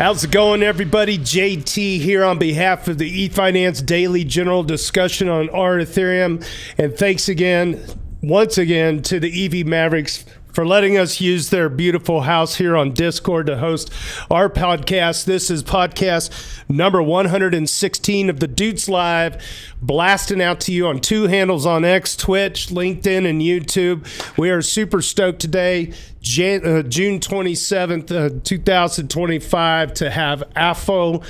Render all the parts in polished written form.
How's it going, everybody? JT here on behalf of the eFinance Daily General Discussion on our Ethereum. And thanks again, once again, to the EV Mavericks for letting us use their beautiful house here on Discord to host our podcast. This is podcast number 116 of the Doots Live, blasting out to you on two handles on X, Twitch, LinkedIn, and YouTube. We are super stoked today, June 27th, 2025, to have Afo,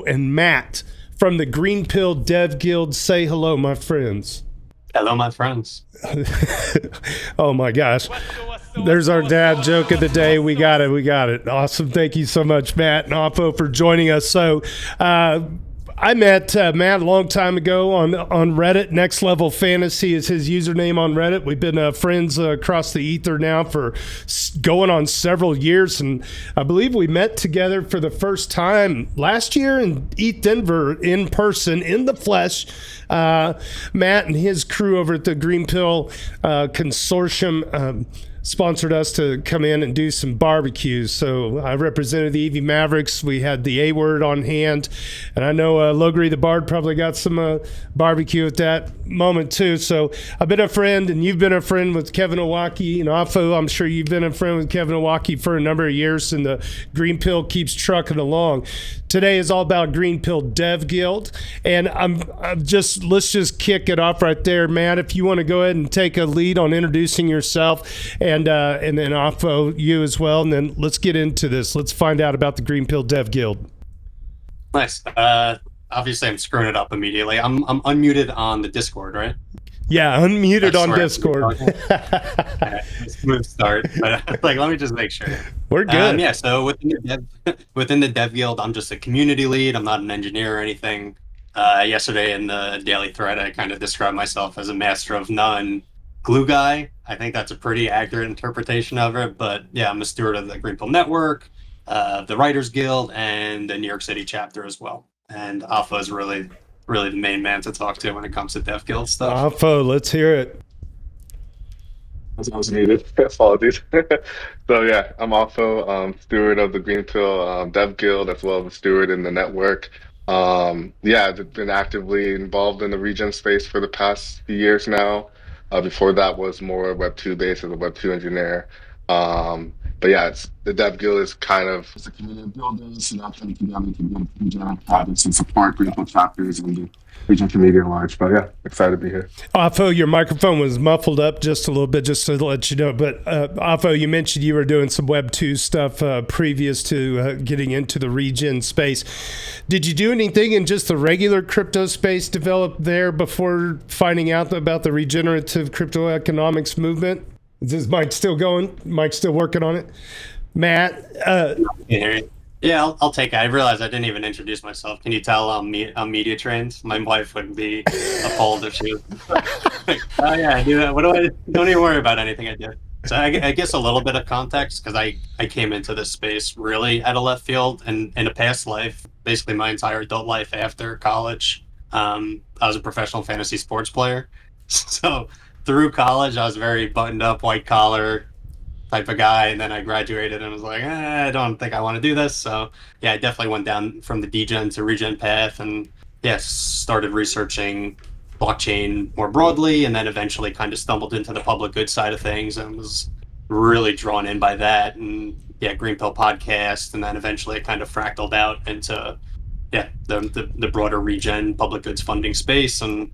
and Matt from the Greenpill Dev Guild. Say hello, my friends. Hello, my friends. Oh my gosh. There's our dad joke of the day. We got it. Awesome. Thank you so much, Matt and Oppo, for joining us. So I met Matt a long time ago on Reddit. Next Level Fantasy is his username on Reddit. We've been friends across the ether now for going on several years, and I believe we met together for the first time last year in ETH Denver in person, in the flesh. Matt and his crew over at the Greenpill consortium sponsored us to come in and do some barbecues. So I represented the EV Mavericks. We had the A word on hand, and I know Logri the Bard probably got some barbecue at that moment too. So I've been a friend, and you've been a friend with Kevin Owaki, and Afo, I'm sure you've been a friend with Kevin Owaki for a number of years, and the Greenpill keeps trucking along. Today is all about Greenpill Dev Guild, and let's just kick it off right there, Matt. If you want to go ahead and take a lead on introducing yourself, and then Afo, you as well, and then let's get into this. Let's find out about the Greenpill Dev Guild. Nice. Obviously, I'm screwing it up immediately. I'm unmuted on the Discord, right? Yeah, unmuted on Discord. Smooth start, but let me just make sure. We're good. Yeah. So within the Dev Guild, I'm just a community lead. I'm not an engineer or anything. Yesterday in the daily thread, I kind of described myself as a master of none glue guy. I think that's a pretty accurate interpretation of it. But yeah, I'm a steward of the Greenpill Network, the Writers Guild, and the New York City chapter as well. And Alpha is really the main man to talk to when it comes to Dev Guild stuff. Alpha, let's hear it. I was muted. Apologies. So yeah, I'm also steward of the Greenpill Dev Guild, as well as a steward in the network. I've been actively involved in the Regen space for the past few years now. Before that was more Web 2 based as a Web 2 engineer. But yeah, the Dev Guild is kind of it's a community of builders, and I'm trying to together to build Regen projects and support Greenpill chapters and the Regen community at large. But yeah, excited to be here. Afo, your microphone was muffled up just a little bit, just to let you know. But Afo, you mentioned you were doing some Web 2 stuff previous to getting into the Regen space. Did you do anything in just the regular crypto space developed there before finding out about the regenerative crypto economics movement? Is this Mike still going? Mike still working on it? Matt? Yeah, I'll take it. I realized I didn't even introduce myself. Can you tell I'm media trained? My wife would be appalled if she was like, oh yeah, I do that. Don't even worry about anything I do. So I guess a little bit of context, because I came into this space really at a left field, and in a past life, basically my entire adult life after college, I was a professional fantasy sports player. So through college, I was very buttoned up, white collar type of guy, and then I graduated and was like, I don't think I want to do this. So yeah, I definitely went down from the degen to regen path, and started researching blockchain more broadly, and then eventually kind of stumbled into the public good side of things and was really drawn in by that, and Greenpill podcast, and then eventually it kind of fractaled out into the broader regen public goods funding space. And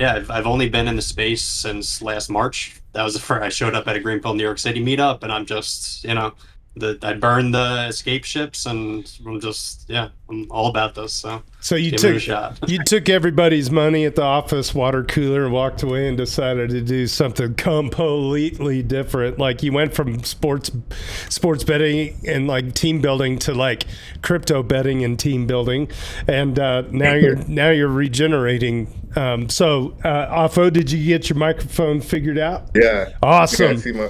I've only been in the space since last March. That was the first I showed up at a Greenpill New York City meetup, and I'm just, I burned the escape ships, and I'm just, I'm all about this. So you took everybody's money at the office water cooler and walked away and decided to do something completely different. Like you went from sports betting and like team building to like crypto betting and team building, and now you're regenerating. Afo, did you get your microphone figured out? Yeah. Awesome. I see my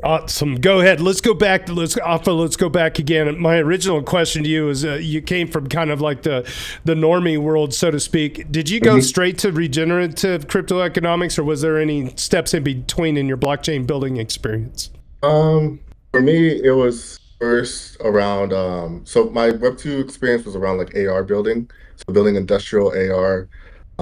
Awesome. Go ahead. Let's go back again. My original question to you is, you came from kind of like the normie world, so to speak. Did you go straight to regenerative crypto economics, or was there any steps in between in your blockchain building experience? For me, it was first around so my Web2 experience was around like AR building, so building industrial AR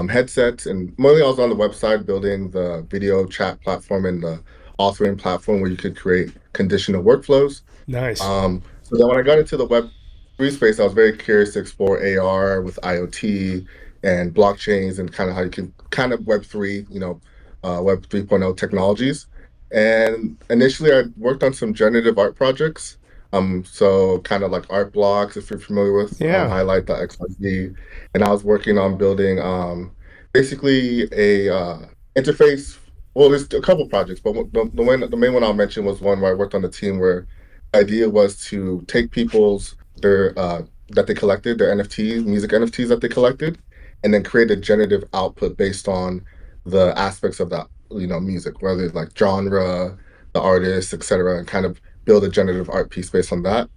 headsets, and mainly I was on the website building the video chat platform and the authoring platform where you could create conditional workflows. Nice. So then when I got into the Web3 space, I was very curious to explore AR with IoT and blockchains and kind of how you can kind of Web3, Web 3.0 technologies. And initially, I worked on some generative art projects. So kind of like art blocks, if you're familiar with, Yeah. highlight.xyz. And I was working on building basically a interface. Well, there's a couple projects, but the main one I'll mention was one where I worked on the team where the idea was to take their that they collected, their NFTs, music NFTs that they collected, and then create a generative output based on the aspects of that, music, whether it's like genre, the artist, etc., and kind of build a generative art piece based on that.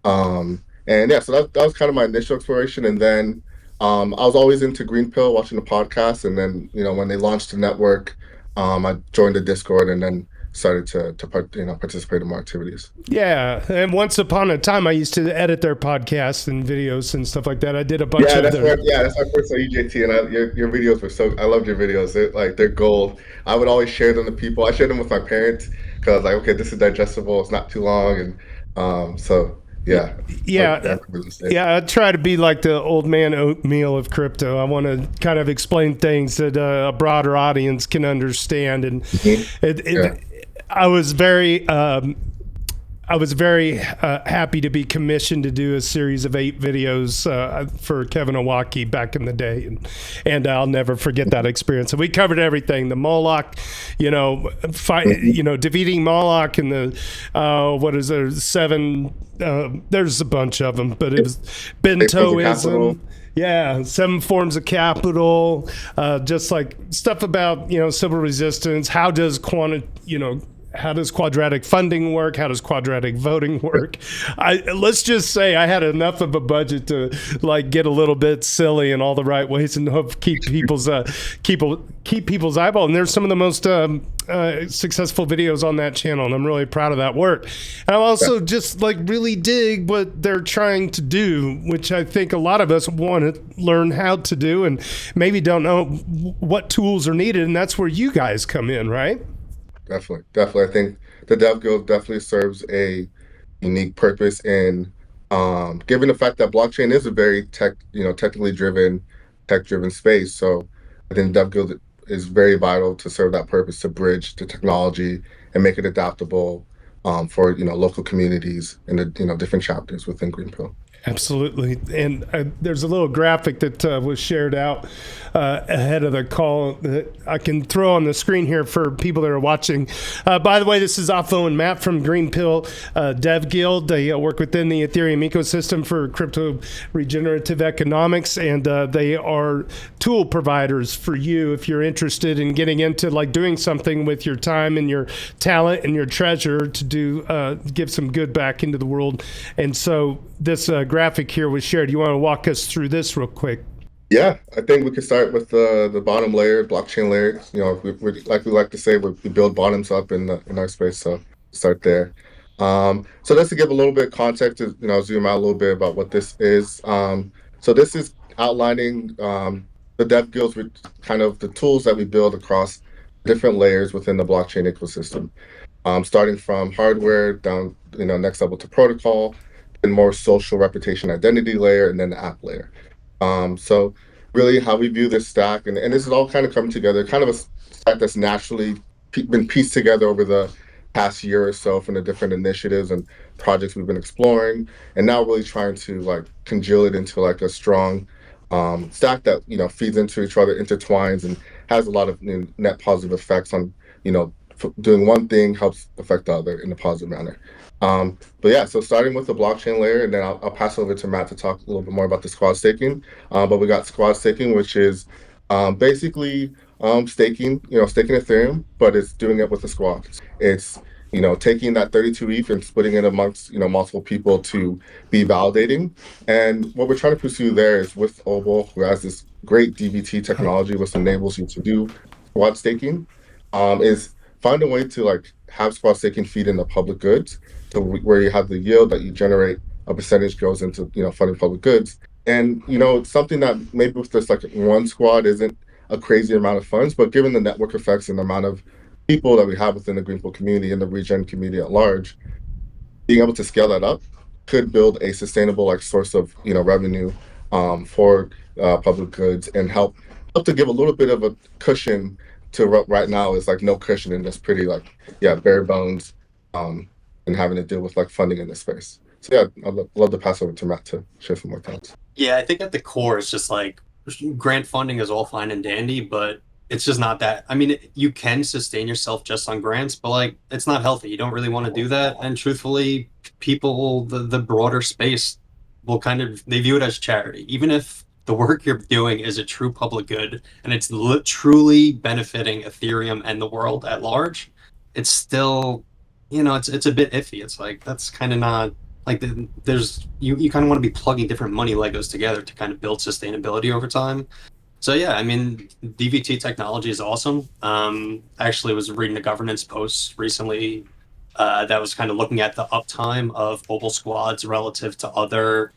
And yeah, so that was kind of my initial exploration. And then I was always into Greenpill, watching the podcast. And then, when they launched the network, I joined the Discord and then started to participate in more activities. Yeah, and once upon a time, I used to edit their podcasts and videos and stuff like that. I did a bunch of that's my first EJT, and your videos were I loved your videos. They're gold. I would always share them to people. I shared them with my parents because I was like, okay, this is digestible. It's not too long, and so yeah. Yeah, I try to be like the old man oatmeal of crypto. I want to kind of explain things that a broader audience can understand, and I was very happy to be commissioned to do a series of 8 videos for Kevin Owaki back in the day, and I'll never forget that experience. And we covered everything: the Moloch, defeating Moloch, and the what is there 7? There's a bunch of them, but it was Bentoism. Yeah, 7 forms of capital, just like stuff about civil resistance. How does quadratic funding work? How does quadratic voting work? Let's just say I had enough of a budget to get a little bit silly in all the right ways and hope keep people's eyeball. And there's some of the most successful videos on that channel, and I'm really proud of that work. And I also just really dig what they're trying to do, which I think a lot of us want to learn how to do and maybe don't know what tools are needed, and that's where you guys come in, right? Definitely. I think the Dev Guild definitely serves a unique purpose in given the fact that blockchain is a very technically tech-driven space. So I think Dev Guild is very vital to serve that purpose, to bridge the technology and make it adaptable for local communities and the different chapters within Greenpill. Absolutely. And there's a little graphic that was shared out ahead of the call that I can throw on the screen here for people that are watching. By the way, this is Afo and Matt from Greenpill Dev Guild. They work within the Ethereum ecosystem for crypto regenerative economics, and they are tool providers for you if you're interested in getting into doing something with your time and your talent and your treasure to do give some good back into the world. And so this graphic here was shared. You want to walk us through this real quick? Yeah, I think we could start with the bottom layer, blockchain layer. We like to say, we build bottoms up in our space. So start there. So just to give a little bit of context, zoom out a little bit about what this is. So this is outlining the Dev Guilds with kind of the tools that we build across different layers within the blockchain ecosystem, starting from hardware down, next level to protocol, and more social reputation identity layer, and then the app layer. So really how we view this stack, and this is all kind of come together, kind of a stack that's naturally been pieced together over the past year or so from the different initiatives and projects we've been exploring, and now really trying to congeal it into a strong stack that feeds into each other, intertwines, and has a lot of net positive effects on doing one thing helps affect the other in a positive manner. But yeah, so starting with the blockchain layer, and then I'll pass over to Matt to talk a little bit more about the squad staking. But we got squad staking, which is basically staking Ethereum, but it's doing it with a squad. It's taking that 32 ETH and splitting it amongst multiple people to be validating. And what we're trying to pursue there is with Obol, who has this great DBT technology, which enables you to do squad staking, is find a way to have squad staking feed into public goods, to where you have the yield that you generate, a percentage goes into funding public goods. And something that maybe with just like one squad isn't a crazy amount of funds, but given the network effects and the amount of people that we have within the Greenpill community and the Regen community at large, being able to scale that up could build a sustainable source of revenue for public goods, and help to give a little bit of a cushion to what right now is no cushion, and just pretty bare bones, and having to deal with funding in this space. So yeah, I'd love to pass over to Matt to share some more thoughts. Yeah, I think at the core it's just grant funding is all fine and dandy, but it's just not that. I mean, you can sustain yourself just on grants, but it's not healthy. You don't really want to do that. And truthfully, people, the broader space will they view it as charity. Even if the work you're doing is a true public good and it's truly benefiting Ethereum and the world at large, it's still, it's a bit iffy. It's that's kind of not there's you kind of want to be plugging different money Legos together to kind of build sustainability over time. So yeah, I mean, DVT technology is awesome. I actually was reading a governance post recently that was kind of looking at the uptime of mobile squads relative to other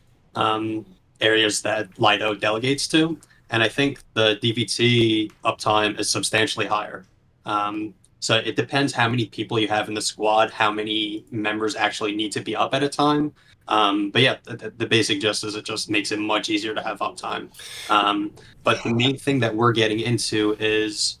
areas that Lido delegates to, and I think the DVT uptime is substantially higher. So it depends how many people you have in the squad, how many members actually need to be up at a time. But yeah, the basic gist is it just makes it much easier to have uptime. But the main thing that we're getting into is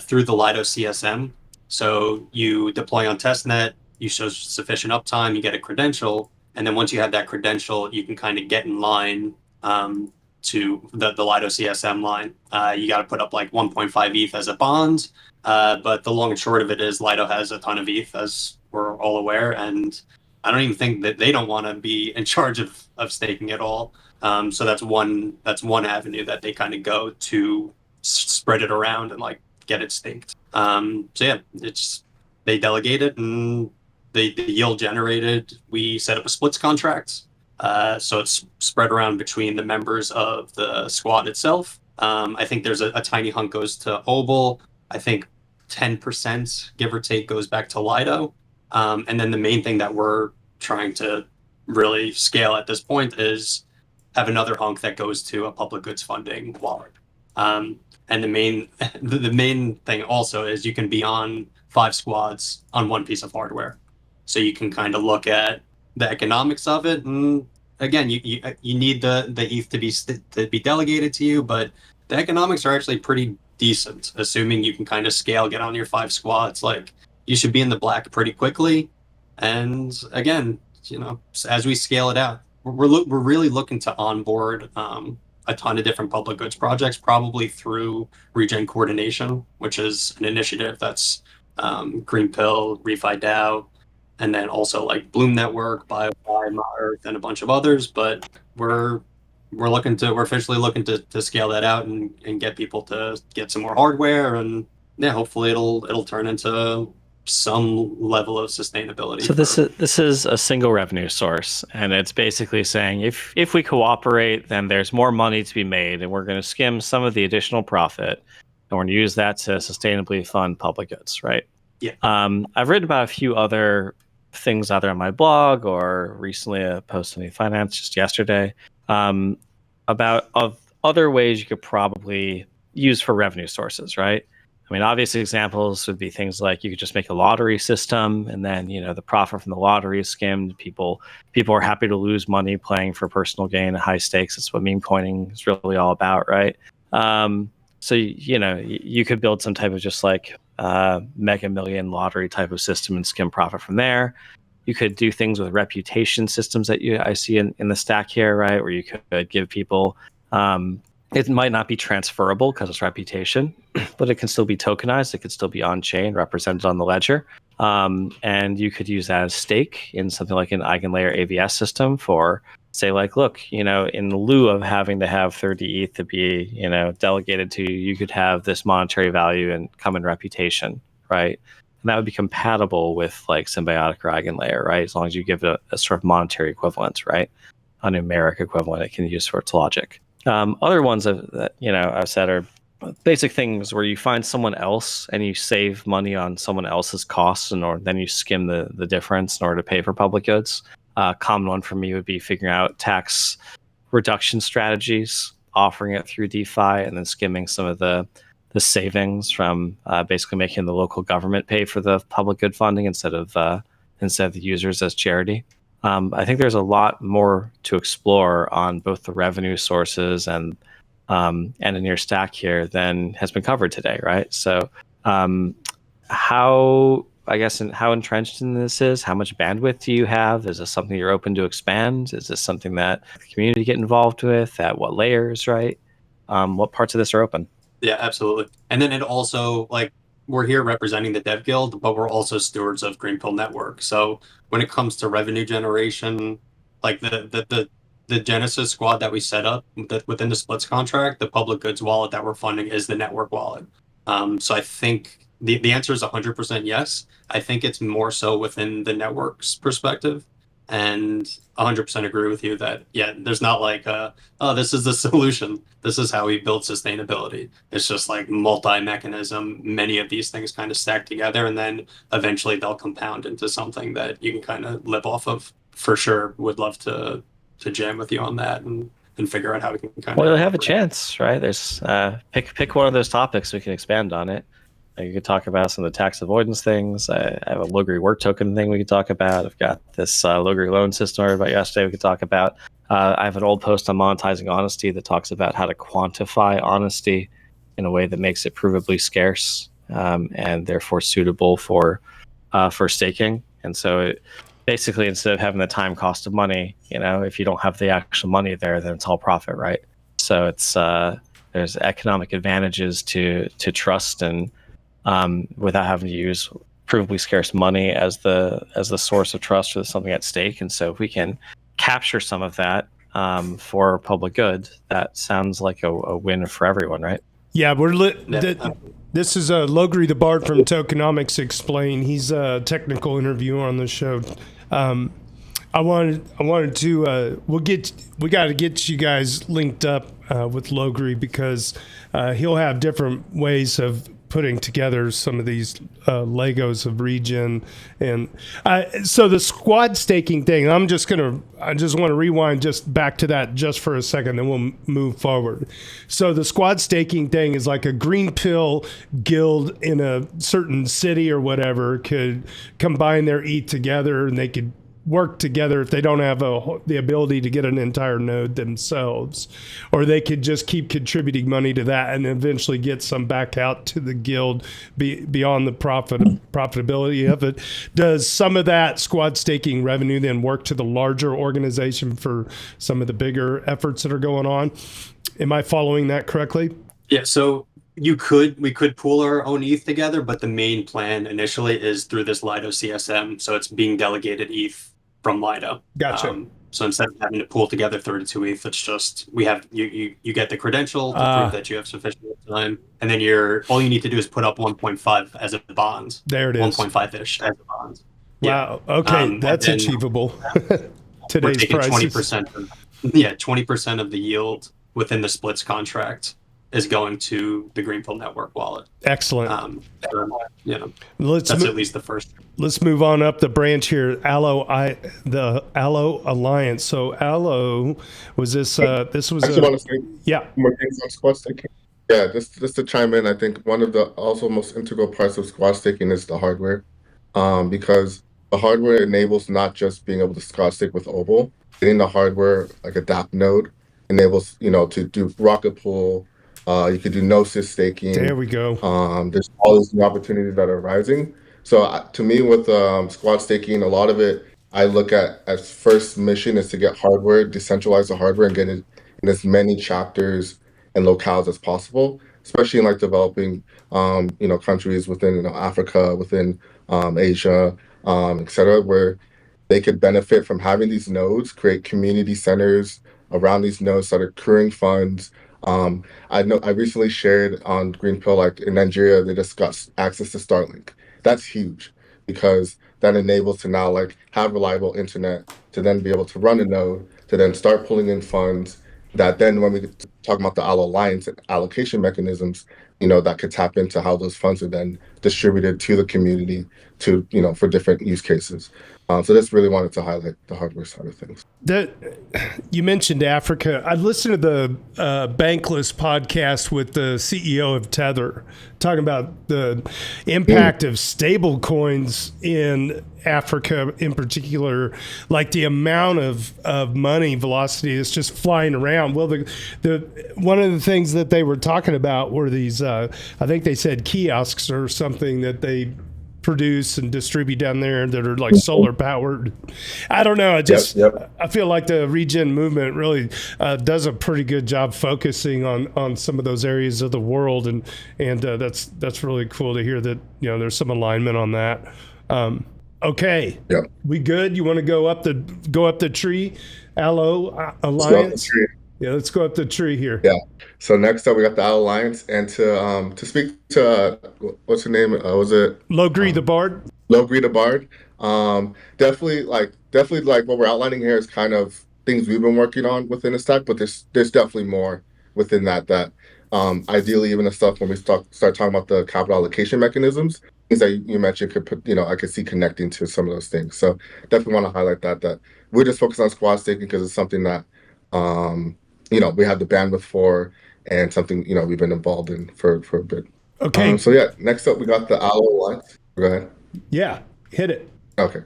through the Lido CSM. So you deploy on testnet, you show sufficient uptime, you get a credential, and then once you have that credential, you can kind of get in line to the Lido CSM line. You got to put up 1.5 ETH as a bond. But the long and short of it is Lido has a ton of ETH, as we're all aware, and I don't even think that they don't want to be in charge of staking at all. So that's one avenue that they kind of go to spread it around and get it staked. So yeah, they delegate it, and the yield generated, we set up a splits contract. So it's spread around between the members of the squad itself. I think there's a tiny hunk goes to Obel. I think 10%, give or take, goes back to Lido. And then the main thing that we're trying to really scale at this point is have another hunk that goes to a public goods funding wallet. And the main thing also is you can be on 5 squads on one piece of hardware. So you can kind of look at the economics of it. And again, you need the ETH to be delegated to you, but the economics are actually pretty decent, assuming you can kind of scale, get on your 5 squads. You should be in the black pretty quickly. And again, as we scale it out, we're really looking to onboard a ton of different public goods projects, probably through Regen Coordination, which is an initiative that's Greenpill, Refi DAO, and then also Bloom Network, BioFi, Earth, and a bunch of others. But we're officially looking to scale that out and get people to get some more hardware, and yeah, hopefully it'll turn into some level of sustainability. So this is a single revenue source, and it's basically saying if we cooperate, then there's more money to be made, and we're going to skim some of the additional profit, and we're going to use that to sustainably fund public goods, right? Yeah. I've written about a few other things either on my blog or recently a post on the finance just yesterday about other ways you could probably use for revenue sources, right? I mean, obvious examples would be things like you could just make a lottery system, and then the profit from the lottery is skimmed. People are happy to lose money playing for personal gain at high stakes. That's what meme coining is really all about, right? So you could build some type of just Mega Million lottery type of system and skim profit from there. You could do things with reputation systems that I see in the stack here, right? Where you could give people, it might not be transferable because it's reputation, but it can still be tokenized. It could still be on chain, represented on the ledger. And you could use that as stake in something like an eigenlayer AVS system for, say, look, in lieu of having to have 30 ETH to be, delegated to you, you could have this monetary value and come in reputation, right? And that would be compatible with Symbiotic or Eigenlayer, right? As long as you give it a sort of monetary equivalence, right? A numeric equivalent it can use for its logic. Other ones that I've said are basic things where you find someone else and you save money on someone else's costs, then you skim the difference in order to pay for public goods. Common one for me would be figuring out tax reduction strategies, offering it through DeFi, and then skimming some of the savings from basically making the local government pay for the public good funding instead of the users as charity. I think there's a lot more to explore on both the revenue sources and in your stack here than has been covered today, right? So, how entrenched in this is? How much bandwidth do you have? Is this something you're open to expand? Is this something that the community get involved with? At what layers, right? What parts of this are open? Yeah, absolutely. And then it also, like, we're here representing the Dev Guild, but we're also stewards of Greenpill Network. So when it comes to revenue generation, like the Genesis squad that we set up within the splits contract, the public goods wallet that we're funding is the network wallet. So I think the answer is 100% yes. I think it's more so within the network's perspective. And 100% agree with you that, yeah, there's not like, oh, this is the solution. This is how we build sustainability. It's just like multi-mechanism. Many of these things kind of stack together, and then eventually they'll compound into something that you can kind of live off of. For sure, would love to jam with you on that and figure out how we can kind of... Well, you'll have a chance, right? There's pick one of those topics, we can expand on it. You could talk about some of the tax avoidance things. I have a Logri work token thing we could talk about. I've got this Logri loan system I read about yesterday we could talk about. I have an old post on monetizing honesty that talks about how to quantify honesty in a way that makes it provably scarce and therefore suitable for staking. And so basically, instead of having the time cost of money, if you don't have the actual money there, then it's all profit, right? So it's there's economic advantages to trust and without having to use provably scarce money as the source of trust for something at stake. And so if we can capture some of that for public good, that sounds like a win for everyone, right? Yeah, this is Logri the Bard from Tokenomics Explain. He's a technical interviewer on the show. I wanted to we got to get you guys linked up with Logri because he'll have different ways of putting together some of these Legos of Regen. And so the squad staking thing, I just want to rewind just back to that just for a second, then we'll move forward. So the squad staking thing is like a Greenpill guild in a certain city or whatever could combine their ETH together, and they could work together if they don't have the ability to get an entire node themselves, or they could just keep contributing money to that and eventually get some back out to the guild beyond the profitability of it. Does some of that squad staking revenue then work to the larger organization for some of the bigger efforts that are going on? Am I following that correctly? Yeah, so we could pool our own ETH together, but the main plan initially is through this Lido CSM. So it's being delegated ETH from Lido. Gotcha. So instead of having to pool together 32 ETH, it's just you get the credential to prove that you have sufficient time, and then all you need to do is put up 1.5 as a bond. There it is. 1.5-ish as a bond. Wow. Yeah. Okay, that's achievable. Today's prices. 20% of the yield within the splits contract is going to the Greenpill Network wallet. Excellent. That's at least the first. Let's move on up the branch here. The Allo Alliance. So Allo was this. This was. I just want to say, yeah. More things on squad staking. Yeah, just to chime in, I think one of the also most integral parts of squad staking is the hardware, because the hardware enables not just being able to squad stake with Obol. Getting the hardware like a DApp node enables to do rocket pool. You could do Gnosis staking. There we go. There's all these new opportunities that are rising. So to me, with squad staking, a lot of it I look at as first mission is to get hardware, decentralize the hardware, and get it in as many chapters and locales as possible, especially in like developing countries within Africa, within Asia, etc., where they could benefit from having these nodes, create community centers around these nodes, start accruing funds. I recently shared on Greenpill, like in Nigeria, they just got access to Starlink. That's huge because that enables to now like have reliable internet to then be able to run a node, to then start pulling in funds that then when we talking about the Allo Alliance and allocation mechanisms, that could tap into how those funds are then distributed to the community to, for different use cases. So just really wanted to highlight the hardware side of things. You mentioned Africa. I listened to the Bankless podcast with the CEO of Tether, talking about the impact of stable coins in Africa in particular, like the amount of money velocity is just flying around. Well, the one of the things that they were talking about were these, I think they said kiosks or something that they produce and distribute down there that are like solar powered. I don't know. I feel like the Regen movement really does a pretty good job focusing on some of those areas of the world, and that's really cool to hear that there's some alignment on that. Okay, we good? You want to go up the tree, Allo Alliance? Yeah, let's go up the tree here. Yeah. So next up, we got the Allo Alliance, and to speak to what's her name? Was it Logri the Bard? Logri the Bard. Definitely like what we're outlining here is kind of things we've been working on within the stack, but there's definitely more within that. Ideally, even the stuff when we start talking about the capital allocation mechanisms, things that you mentioned could put, I could see connecting to some of those things. So definitely want to highlight that we're just focused on squad staking because it's something that we have the bandwidth for, and something we've been involved in for a bit. Okay. So yeah, next up we got the Allo Alliance. Go ahead. Yeah, hit it. Okay,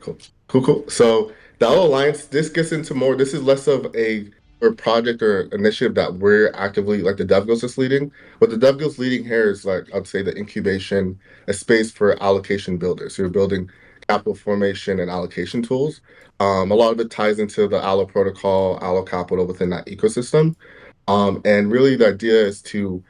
cool. So the Allo Alliance, this gets into more. This is less of a project or initiative that we're actively, like the Dev Guild's is leading. What the Dev Guild's leading here is, like, I'd say, the incubation, a space for allocation builders. So you're building capital formation and allocation tools. A lot of it ties into the Allo protocol, Allo Capital within that ecosystem. And really the idea is to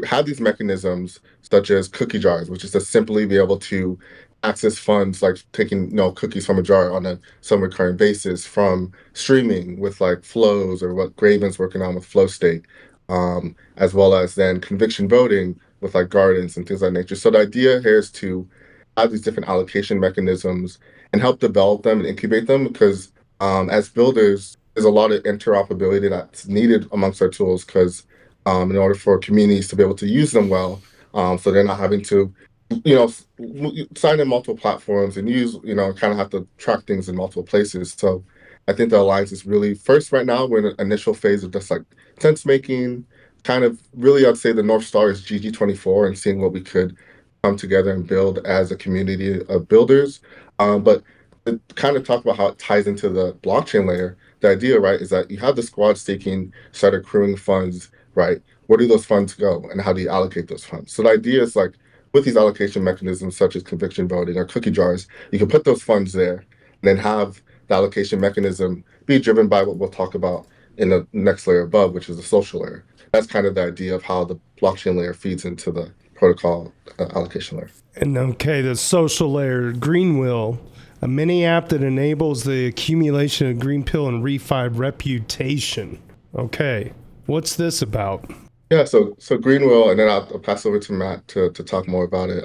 have these mechanisms such as cookie jars, which is to simply be able to access funds, like taking cookies from a jar on some recurring basis, from streaming with like flows, or what Graven's working on with flow state, as well as then conviction voting with like gardens and things of that nature. So the idea here is to have these different allocation mechanisms and help develop them and incubate them, because as builders, there's a lot of interoperability that's needed amongst our tools, because in order for communities to be able to use them well, so they're not having to sign in multiple platforms and use, kind of have to track things in multiple places. So I think the Alliance is really, first, right now, we're in an initial phase of just like sense making, kind of really, I'd say the North Star is GG24 and seeing what we could come together and build as a community of builders. But to kind of talk about how it ties into the blockchain layer, the idea, right, is that you have the squad staking, start accruing funds, right? Where do those funds go and how do you allocate those funds? So the idea is, like, with these allocation mechanisms such as conviction voting or cookie jars, you can put those funds there and then have the allocation mechanism be driven by what we'll talk about in the next layer above, which is the social layer. That's kind of the idea of how the blockchain layer feeds into the protocol allocation layer. And okay, the social layer, Greenpill, a mini app that enables the accumulation of Greenpill and refi reputation. Okay, what's this about? Yeah, so Greenpill, and then I'll pass over to Matt to talk more about it.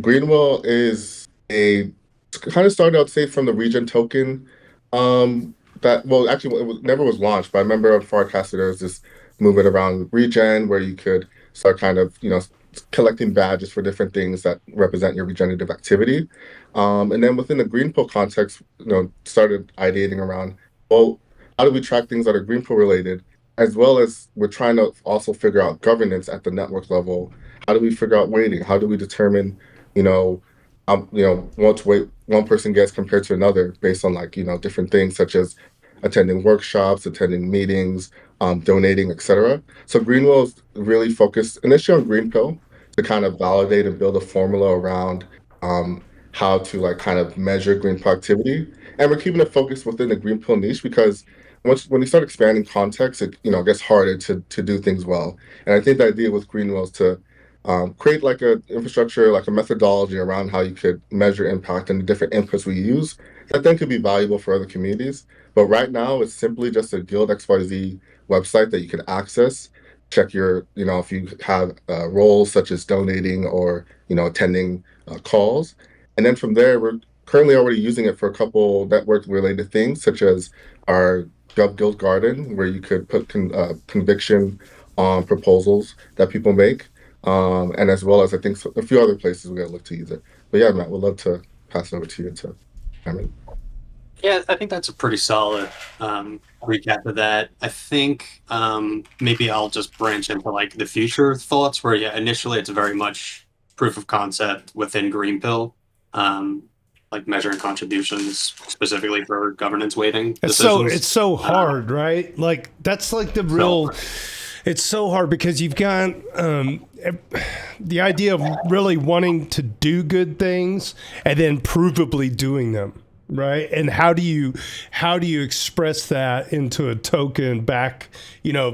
Greenpill is kind of started, I'd say, from the Regen token. Actually, it never was launched, but I remember on Farcaster there was this movement around Regen where you could start kind of, collecting badges for different things that represent your regenerative activity. And then within the Greenpill context, started ideating around, well, how do we track things that are Greenpill related? As well as we're trying to also figure out governance at the network level. How do we figure out weighting? How do we determine, what weight one person gets compared to another based on different things such as attending workshops, attending meetings, donating, etc. So Greenpill is really focused initially on Greenpill to kind of validate and build a formula around how to kind of measure Greenpill activity. And we're keeping it focused within the Greenpill niche because when you start expanding context, it gets harder to do things well. And I think the idea with Greenpill is to create like a infrastructure, like a methodology around how you could measure impact and the different inputs we use that then could be valuable for other communities. But right now, it's simply just a Guild XYZ website that you can access, check your, if you have roles such as donating or, attending calls. And then from there, we're currently already using it for a couple network-related things, such as our Guild Garden, where you could put conviction proposals that people make, and as well as I think a few other places we're gonna look to use it. But yeah, Matt, we'd love to pass it over to you to. Yeah, I think that's a pretty solid recap of that. I think maybe I'll just branch into like the future thoughts where, yeah, initially it's very much proof of concept within Greenpill, like measuring contributions specifically for governance weighting decisions. It's so hard, right? Like that's like the real. It's so hard because you've got the idea of really wanting to do good things and then provably doing them. Right. And how do you express that into a token back,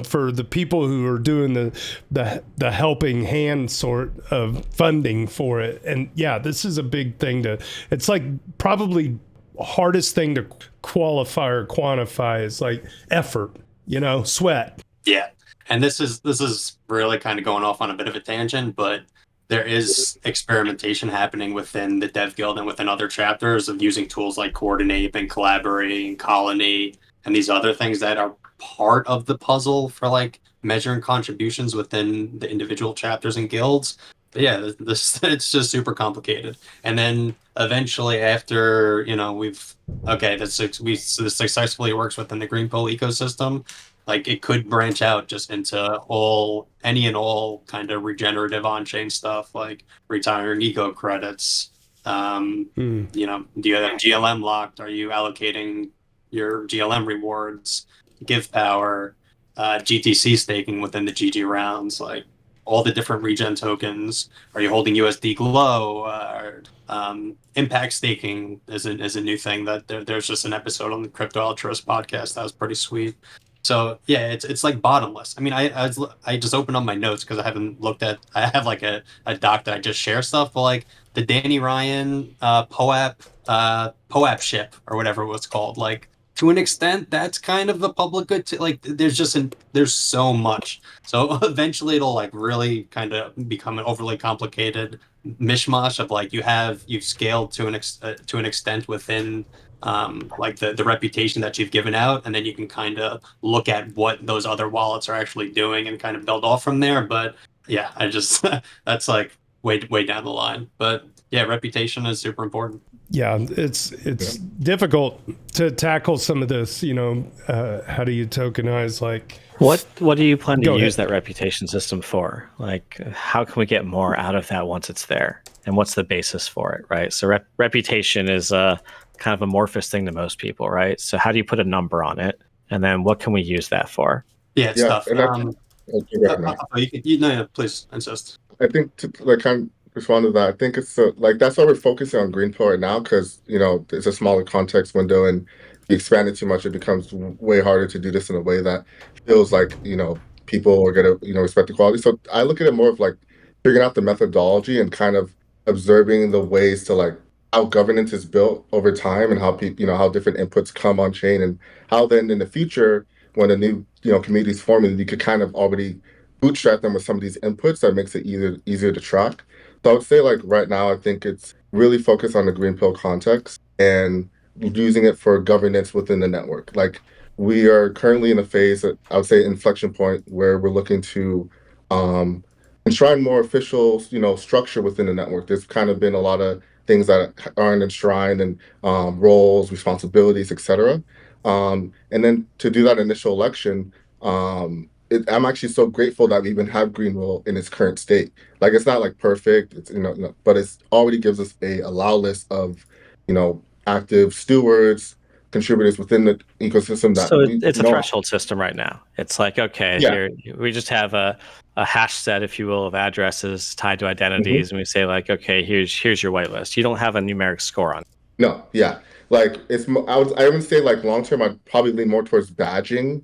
for the people who are doing the helping hand sort of funding for it? And yeah, this is a big thing it's like probably hardest thing to qualify or quantify is like effort, sweat. Yeah. And this is really kind of going off on a bit of a tangent, but there is experimentation happening within the Dev Guild and within other chapters of using tools like Coordinate and Collaborate and Colony and these other things that are part of the puzzle for like measuring contributions within the individual chapters and guilds. But yeah, it's just super complicated. And then eventually after, this successfully works within the Greenpill ecosystem, like it could branch out just into any and all kind of regenerative on-chain stuff, like retiring eco credits. Do you have GLM locked? Are you allocating your GLM rewards, give power, GTC staking within the GG rounds, like all the different regen tokens? Are you holding USD Glow? Impact staking is a new thing that there's just an episode on the Crypto Altruist podcast that was pretty sweet. So yeah, it's like bottomless. I mean, I just opened up my notes because I haven't looked at. I have like a doc that I just share stuff, but like the Danny Ryan POAP ship or whatever it was called. Like to an extent, that's kind of the public good. Like there's so much. So eventually, it'll like really kind of become an overly complicated mishmash of like you've scaled to an extent within. Like the reputation that you've given out, and then you can kind of look at what those other wallets are actually doing and kind of build off from there. But yeah, I just that's like way down the line. But yeah, reputation is super important. Yeah, it's difficult to tackle some of this. How do you tokenize like? What do you plan to use that reputation system for? Like, how can we get more out of that once it's there? And what's the basis for it, right? So reputation is kind of amorphous thing to most people, right? So how do you put a number on it? And then what can we use that for? Yeah, it's tough. Please insist. I think to like kind of respond to that, I think it's like that's why we're focusing on Greenpill right now, because it's a smaller context window, and if you expand it too much, it becomes way harder to do this in a way that feels like people are gonna respect the quality. So I look at it more of like figuring out the methodology and kind of observing the ways to like how governance is built over time and how people how different inputs come on chain, and how then in the future when a new community is forming, you could kind of already bootstrap them with some of these inputs that makes it easier to track. So I would say like right now I think it's really focused on the Greenpill context and using it for governance within the network. Like we are currently in a phase that I would say inflection point where we're looking to enshrine more official structure within the network. There's kind of been a lot of things that aren't enshrined, and roles, responsibilities, etc. And then to do that initial election, I'm actually so grateful that we even have Greenpill in its current state. Like it's not like perfect, it's but it's already gives us a allow list of active stewards, contributors within the ecosystem. That so it's a threshold system right now. It's like here we just have a hash set, if you will, of addresses tied to identities, and we say like, okay, here's your whitelist. You don't have a numeric score on it. No, yeah, like I would say like long term, I'd probably lean more towards badging,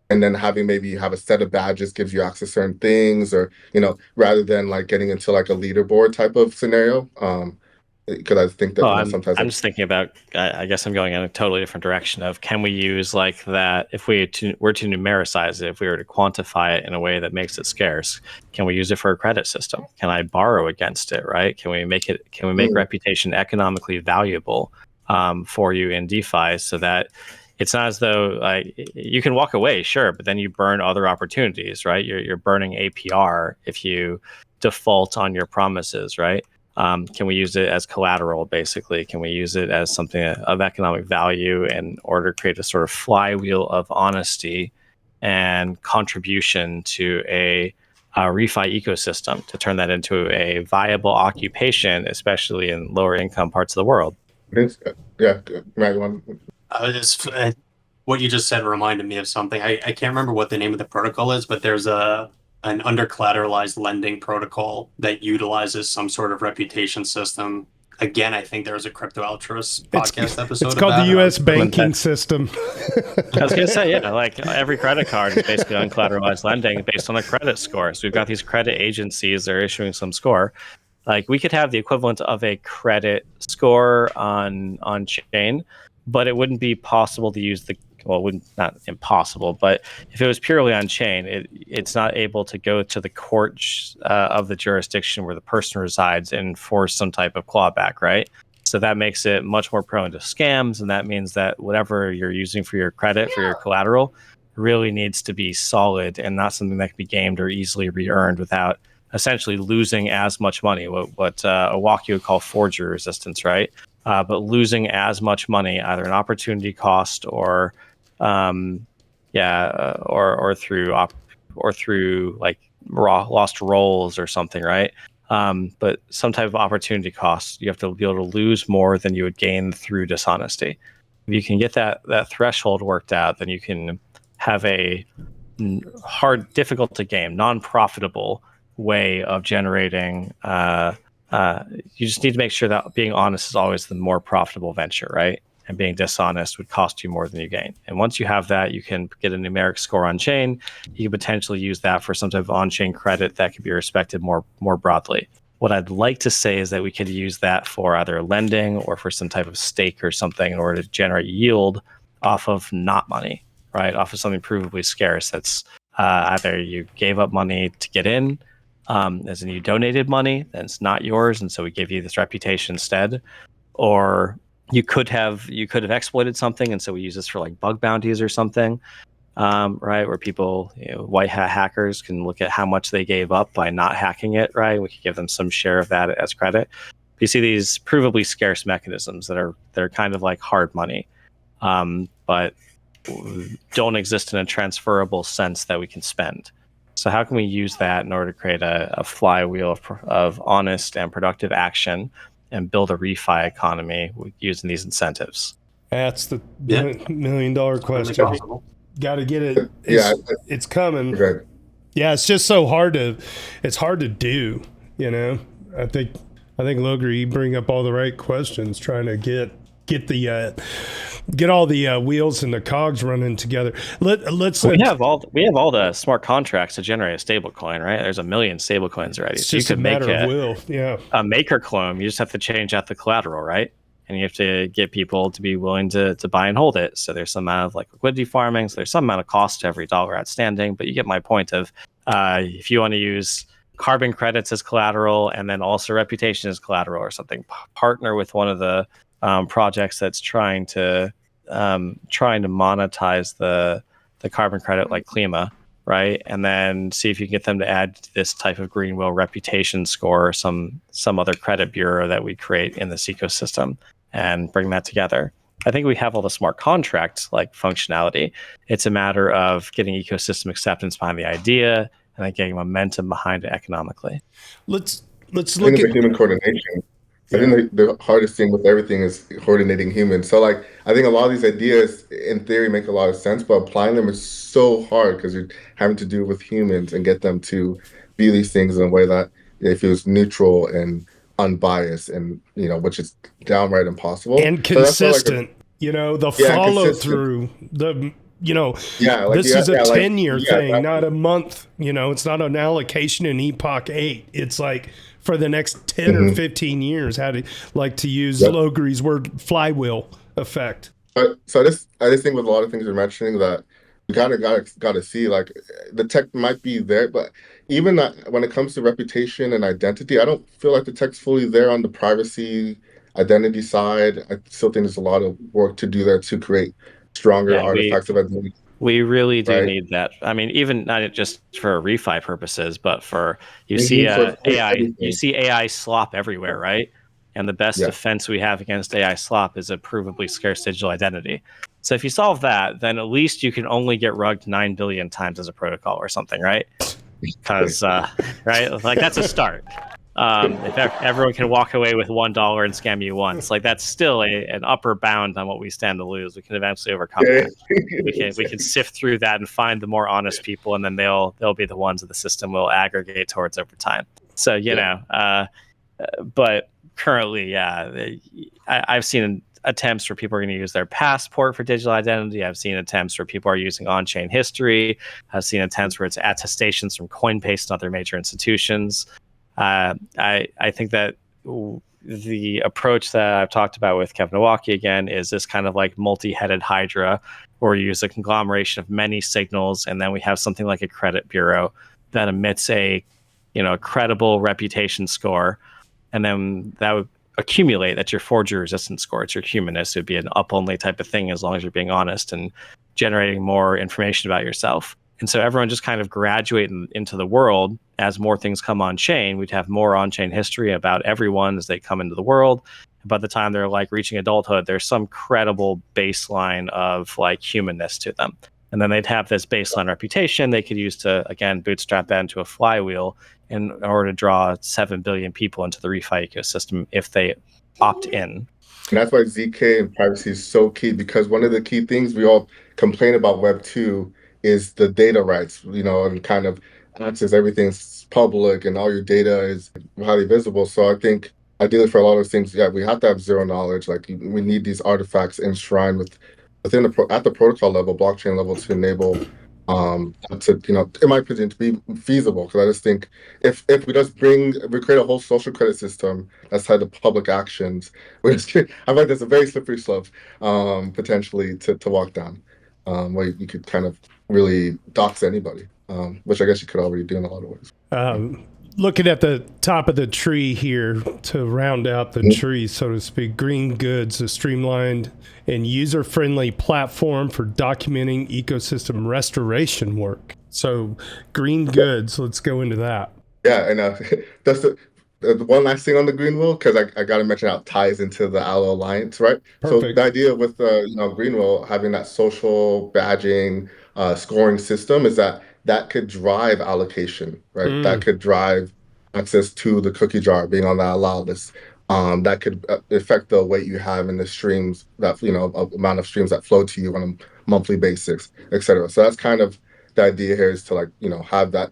and then having maybe you have a set of badges gives you access to certain things, or rather than like getting into like a leaderboard type of scenario. Because I think that sometimes I'm just thinking about. I guess I'm going in a totally different direction. Of can we use like that if we were to numericize it, if we were to quantify it in a way that makes it scarce? Can we use it for a credit system? Can I borrow against it? Right? Can we make reputation economically valuable for you in DeFi so that it's not as though you can walk away, sure, but then you burn other opportunities, right? You're burning APR if you default on your promises, right? Can we use it as collateral, basically? Can we use it as something of economic value in order to create a sort of flywheel of honesty and contribution to a refi ecosystem to turn that into a viable occupation, especially in lower income parts of the world? Yeah, Matt, what you just said reminded me of something. I can't remember what the name of the protocol is, but there's an under collateralized lending protocol that utilizes some sort of reputation system. Again, I think there was a Crypto Altruist podcast episode. It's called the U.S. banking system. I was going to say, yeah, like every credit card is basically uncollateralized lending based on a credit score. So we've got these credit agencies that are issuing some score. Like we could have the equivalent of a credit score on chain, but it wouldn't be possible to use not impossible, but if it was purely on chain, it's not able to go to the court of the jurisdiction where the person resides and enforce some type of clawback, right? So that makes it much more prone to scams, and that means that whatever you're using for your credit, for your collateral, really needs to be solid and not something that can be gamed or easily re-earned without essentially losing as much money, what Iwaki would call forgery resistance, right? But losing as much money, either an opportunity cost or through like lost rolls or something, right? But some type of opportunity cost, you have to be able to lose more than you would gain through dishonesty. If you can get that threshold worked out, then you can have a difficult to game, non-profitable way of generating. You just need to make sure that being honest is always the more profitable venture, right? And being dishonest would cost you more than you gain. And once you have that, you can get a numeric score on chain. You can potentially use that for some type of on-chain credit that could be respected more broadly. What I'd like to say is that we could use that for either lending or for some type of stake or something in order to generate yield off of not money, right? Off of something provably scarce. That's either you gave up money to get in, as in you donated money, then it's not yours, and so we give you this reputation instead. Or you could have exploited something, and so we use this for like bug bounties or something, right? Where people, white hat hackers can look at how much they gave up by not hacking it, right? We could give them some share of that as credit. You see these provably scarce mechanisms that are kind of like hard money, but don't exist in a transferable sense that we can spend. So how can we use that in order to create a flywheel of honest and productive action and build a refi economy using these incentives? That's the $1 million question. Got to get it. It's coming. Okay. Yeah, it's just so hard to do, I think Logar, you bring up all the right questions, trying to get all the wheels and the cogs running together. We have all the smart contracts to generate a stable coin, right? There's 1 million stable coins already. It's just a matter of will. Yeah. A maker clone. You just have to change out the collateral, right? And you have to get people to be willing to buy and hold it. So there's some amount of like liquidity farming. So there's some amount of cost to every dollar outstanding. But you get my point of if you want to use carbon credits as collateral and then also reputation as collateral or something, partner with one of the projects that's trying to monetize the carbon credit, like Klima, right? And then see if you can get them to add this type of Greenpill reputation score or some other credit bureau that we create in this ecosystem and bring that together. I think we have all the smart contract like functionality. It's a matter of getting ecosystem acceptance behind the idea and then getting momentum behind it economically. Let's look at human coordination. I think the hardest thing with everything is coordinating humans. So like, I think a lot of these ideas in theory make a lot of sense, but applying them is so hard because you're having to do with humans and get them to view these things in a way that it feels neutral and unbiased, and which is downright impossible and consistent. The follow through. This is a 10-year thing, not a month. It's not an allocation in Epoch 8. It's like for the next 10 or 15 years. How to use Logary's word, flywheel effect. So I just think with a lot of things you're mentioning that we kind of got to see, like, the tech might be there, but even that, when it comes to reputation and identity, I don't feel like the tech's fully there on the privacy identity side. I still think there's a lot of work to do there to create stronger Yeah, artifacts of identity. we really do Right. need that. I mean, even not just for refi purposes, but for you see For AI, you everything. see AI slop everywhere, right? And the best Yeah. defense we have against AI slop is a provably scarce digital identity. So if you solve that, then at least you can only get rugged 9 billion times as a protocol or something, right? Because right, like that's a start. If everyone can walk away with $1 and scam you once, like that's still an upper bound on what we stand to lose. We can eventually overcome that. We can sift through that and find the more honest people, and then they'll be the ones that the system will aggregate towards over time. So but currently, I've seen attempts where people are going to use their passport for digital identity. I've seen attempts where people are using on-chain history. I've seen attempts where it's attestations from Coinbase and other major institutions. I think that the approach that I've talked about with Kevin Nowacki again is this kind of like multi-headed hydra, where we use a conglomeration of many signals, and then we have something like a credit bureau that emits a credible reputation score, and then that would accumulate. That's your forgery resistant score. It's your humanness. It would be an up only type of thing as long as you're being honest and generating more information about yourself. And so everyone just kind of graduate into the world. As more things come on chain, we'd have more on chain history about everyone as they come into the world. And by the time they're like reaching adulthood, there's some credible baseline of like humanness to them. And then they'd have this baseline reputation they could use to, again, bootstrap that into a flywheel in order to draw 7 billion people into the refi ecosystem if they opt in. And that's why ZK and privacy is so key, because one of the key things we all complain about Web 2 is the data rights, and kind of access, everything's public and all your data is highly visible. So I think ideally for a lot of things, we have to have zero knowledge. Like we need these artifacts enshrined within at the protocol level, blockchain level, to enable in my opinion, to be feasible. Because I just think if we create a whole social credit system that's tied to public actions, I find there's a very slippery slope potentially to walk down, where you could kind of really dox anybody, which I guess you could already do in a lot of ways. Looking at the top of the tree here to round out the tree, so to speak, Green Goods, a streamlined and user-friendly platform for documenting ecosystem restoration work. So Green Goods, let's go into that. Yeah, and that's the one last thing on the Greenpill, because I got to mention how it ties into the Allo Alliance, right? Perfect. So the idea with Greenpill having that social badging scoring system is that could drive allocation, right? That could drive access to the cookie jar being on that allow list. That could affect the weight you have in the streams, that amount of streams that flow to you on a monthly basis, etc. So that's kind of the idea here, is to have that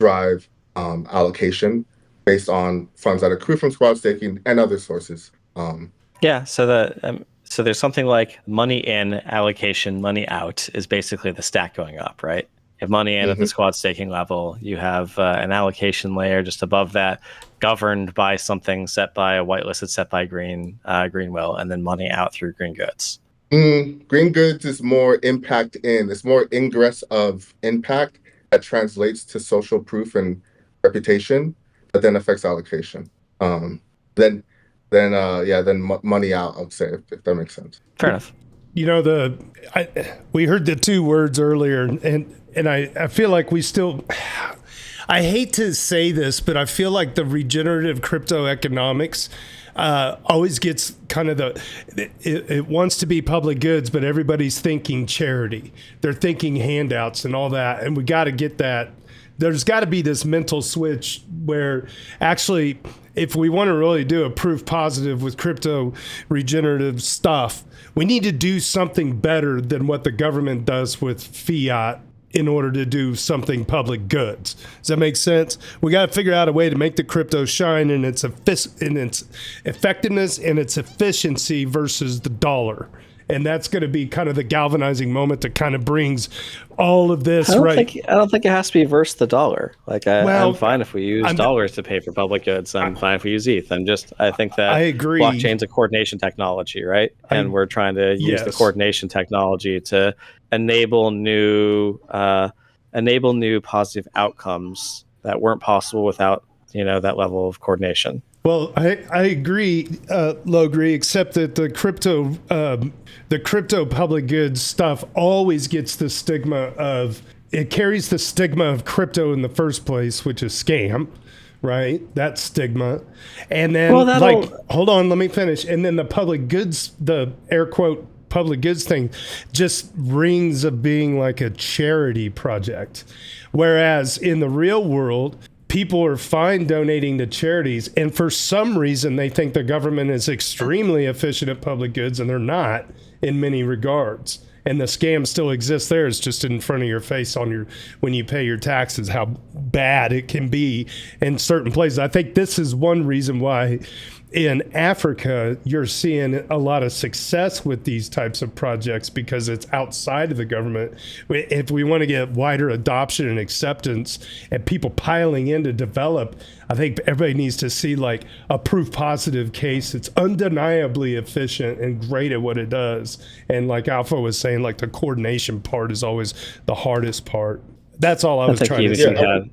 drive allocation based on funds that accrue from squad staking and other sources. So there's something like money in, allocation, money out is basically the stack going up, right? You have money in at the squad staking level. You have an allocation layer just above that, governed by something set by a whitelisted, set by Greenpill, and then money out through Green Goods. Green Goods is more impact in. It's more ingress of impact that translates to social proof and reputation, but then affects allocation. Then money out, I would say, if that makes sense. Fair enough. We heard the two words earlier, and I feel like we still, I hate to say this, but I feel like the regenerative crypto economics always gets kind of it wants to be public goods, but everybody's thinking charity. They're thinking handouts and all that, and we got to get that. There's got to be this mental switch where actually, if we want to really do a proof positive with crypto regenerative stuff, we need to do something better than what the government does with fiat in order to do something public goods. Does that make sense? We got to figure out a way to make the crypto shine in its effectiveness and its efficiency versus the dollar. And that's going to be kind of the galvanizing moment that kind of brings all of this I don't think it has to be versus the dollar. I'm fine if we use dollars to pay for public goods. I'm fine if we use ETH. I think that I agree. Blockchain's a coordination technology, right? And we're trying to use the coordination technology to enable new positive outcomes that weren't possible without that level of coordination. Well, I agree, Logri, except that the crypto public goods stuff always gets the stigma of, it carries the stigma of crypto in the first place, which is scam, right? That stigma. And then, hold on, let me finish. And then the public goods, the air quote public goods thing just rings of being like a charity project. Whereas in the real world, people are fine donating to charities, and for some reason they think the government is extremely efficient at public goods, and they're not in many regards. And the scam still exists there. It's just in front of your face when you pay your taxes, how bad it can be in certain places. I think this is one reason why in Africa, you're seeing a lot of success with these types of projects, because it's outside of the government. If we want to get wider adoption and acceptance and people piling in to develop, I think everybody needs to see like a proof positive case. It's undeniably efficient and great at what it does. And like Alpha was saying, like the coordination part is always the hardest part. That's all I was trying to say.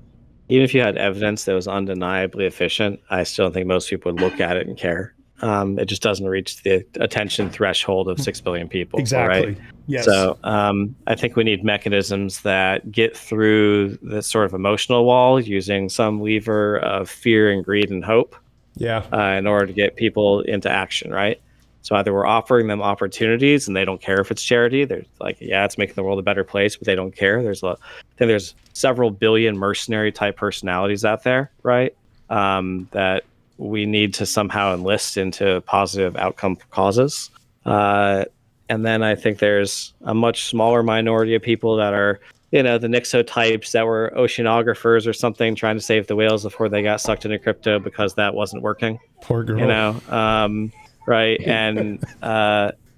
Even if you had evidence that was undeniably efficient, I still don't think most people would look at it and care. It just doesn't reach the attention threshold of 6 billion people. Exactly. Right? Yes. So I think we need mechanisms that get through this sort of emotional wall using some lever of fear and greed and hope. Yeah. In order to get people into action, right? So either we're offering them opportunities and they don't care if it's charity. They're like, yeah, it's making the world a better place, but they don't care. I think there's several billion mercenary type personalities out there, right? That we need to somehow enlist into positive outcome causes. And then I think there's a much smaller minority of people that are, the Nixo types that were oceanographers or something, trying to save the whales before they got sucked into crypto because that wasn't working. Poor girl. Right. And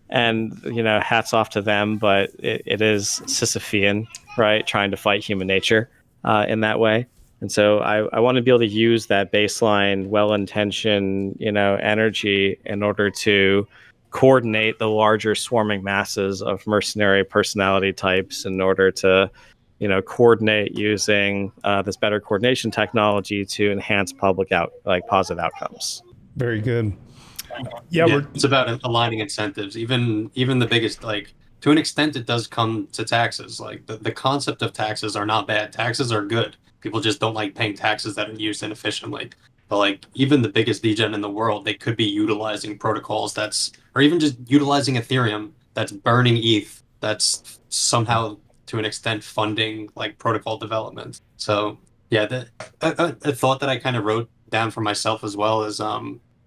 hats off to them, but it is Sisyphean, right? Trying to fight human nature in that way. And so I want to be able to use that baseline, well-intentioned, energy in order to coordinate the larger swarming masses of mercenary personality types in order to, coordinate using this better coordination technology to enhance positive outcomes. Very good. Yeah, it's about aligning incentives. Even the biggest, to an extent, it does come to taxes. Like the concept of taxes are not bad. Taxes are good. People just don't like paying taxes that are used inefficiently. But even the biggest degen in the world, they could be utilizing protocols or even just utilizing Ethereum that's burning ETH, that's somehow to an extent funding protocol development. So yeah, a thought that I kind of wrote down for myself as well is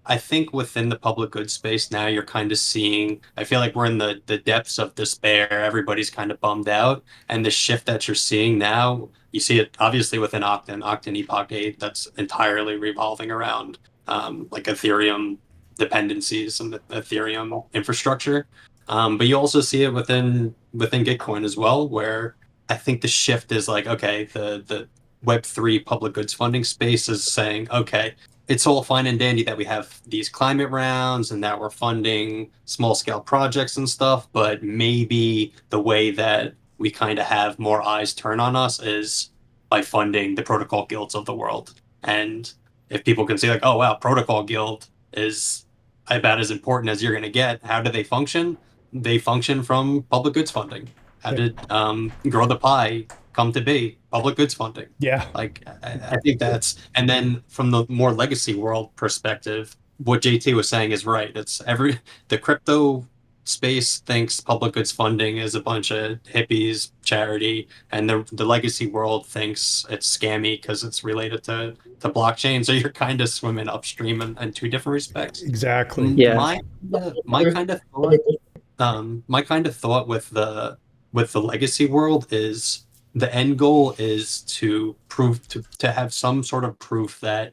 I think within the public good space now, you're kind of seeing, I feel like we're in the depths of despair. Everybody's kind of bummed out. And the shift that you're seeing now, you see it obviously within Octane Epoch 8, that's entirely revolving around Ethereum dependencies and the Ethereum infrastructure. But you also see it within Gitcoin as well, where I think the shift is okay, the Web3 public goods funding space is saying, okay, it's all fine and dandy that we have these climate rounds and that we're funding small scale projects and stuff, but maybe the way that we kind of have more eyes turn on us is by funding the protocol guilds of the world. And if people can see oh wow, protocol guild is about as important as you're going to get, how do they function? They function from public goods funding. How did Grow the Pie come to be? Public goods funding. Yeah. I think that's, and then from the more legacy world perspective, what JT was saying is right. It's the crypto space thinks public goods funding is a bunch of hippies, charity, and the legacy world thinks it's scammy because it's related to blockchain. So you're kind of swimming upstream in two different respects. Exactly. Yeah. My kind of thought with the legacy world is the end goal is to prove to have some sort of proof that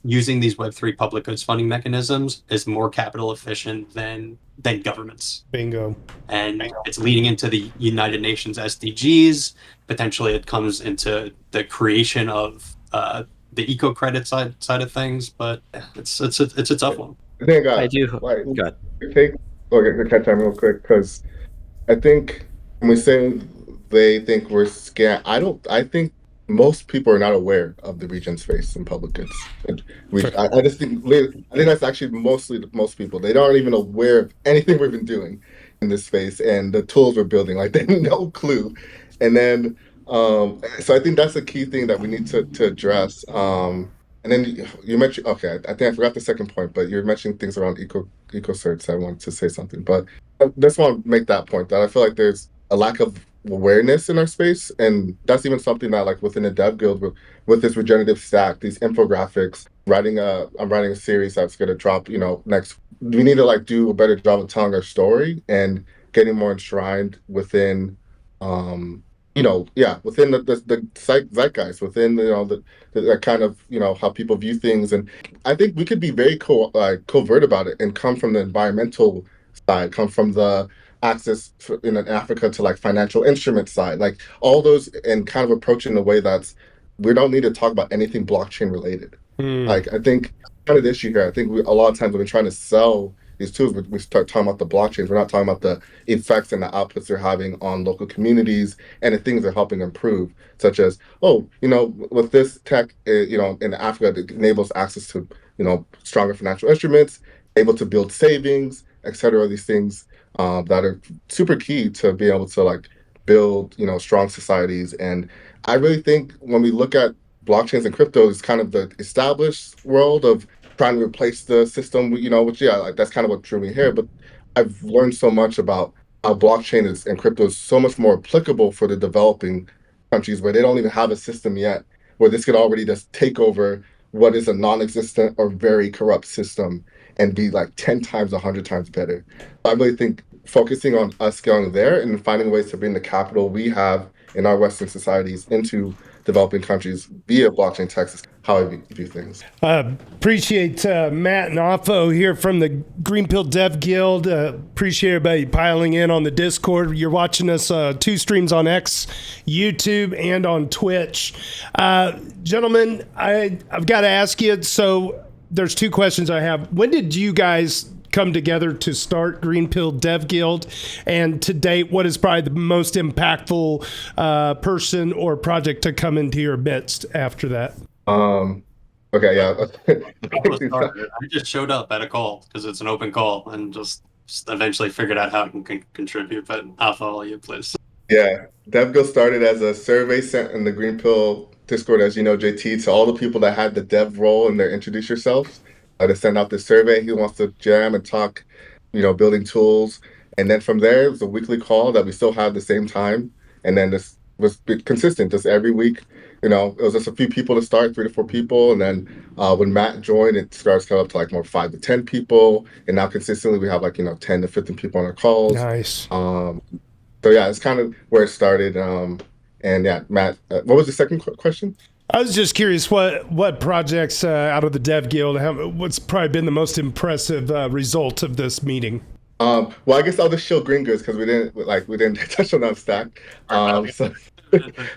using these Web3 public goods funding mechanisms is more capital efficient than governments. Bingo. And it's leading into the United Nations SDGs. Potentially it comes into the creation of the eco credit side of things, but it's a tough one. I think I do. Go ahead. Catch time real quick, because I think when we say they think we're scam, I think most people are not aware of the Regen space in public goods. I just think that's actually mostly most people. They aren't even aware of anything we've been doing in this space and the tools we're building. Like they have no clue. And then so I think that's a key thing that we need to address. And then you mentioned, okay, I think I forgot the second point, but you're mentioning things around eco certs. I wanted to say something, but I just want to make that point that I feel like there's a lack of awareness in our space, and that's even something that like within the dev guild with this regenerative stack, these infographics, I'm writing a series that's going to drop, next. We need to like do a better job of telling our story and getting more enshrined within within the zeitgeist, within the kind of how people view things. And I think we could be very covert about it and come from the environmental side, come from the access in Africa to like financial instrument side, like all those, and kind of approach it in a way that's we don't need to talk about anything blockchain related. Like I think kind of the issue here, I think a lot of times when we're trying to sell these tools, we start talking about the blockchains. We're not talking about the effects and the outputs they're having on local communities and the things they're helping improve, such as, with this tech, in Africa, it enables access to, stronger financial instruments, able to build savings, et cetera. These things that are super key to be able to like build, strong societies. And I really think when we look at blockchains and crypto, it's kind of the established world of trying to replace the system, which like that's kind of what drew me here. But I've learned so much about how blockchain and crypto is so much more applicable for the developing countries where they don't even have a system yet, where this could already just take over what is a non-existent or very corrupt system and be like 10 times, 100 times better. I really think focusing on us scaling there and finding ways to bring the capital we have in our Western societies into developing countries via blockchain tech is how I view things. Appreciate Matt and Afo here from the Greenpill Dev Guild. Appreciate everybody piling in on the Discord. You're watching us 2 streams on X, YouTube, and on Twitch. Gentlemen, I've got to ask you, so there's 2 questions I have. When did you guys come together to start Greenpill Dev Guild, and to date, what is probably the most impactful person or project to come into your midst after that? Okay, yeah. I just showed up at a call because it's an open call and just eventually figured out how I can contribute. But I'll follow you, please. Yeah, Dev Guild started as a survey sent in the Greenpill Discord, as you know, JT, to all the people that had the dev role in their introduce yourselves. To send out the survey, who wants to jam and talk, building tools. And then from there, it was a weekly call that we still have the same time. And then this was consistent, just every week. It was just a few people to start, 3 to 4 people. And then when Matt joined, it starts to go up to like more 5 to 10 people. And now consistently we have like, 10 to 15 people on our calls. Nice. So yeah, it's kind of where it started. And yeah, Matt, what was the second question? I was just curious what projects out of the Dev Guild, what's probably been the most impressive result of this meeting? Well, I guess I'll just show Green Goods because we didn't touch on that stack.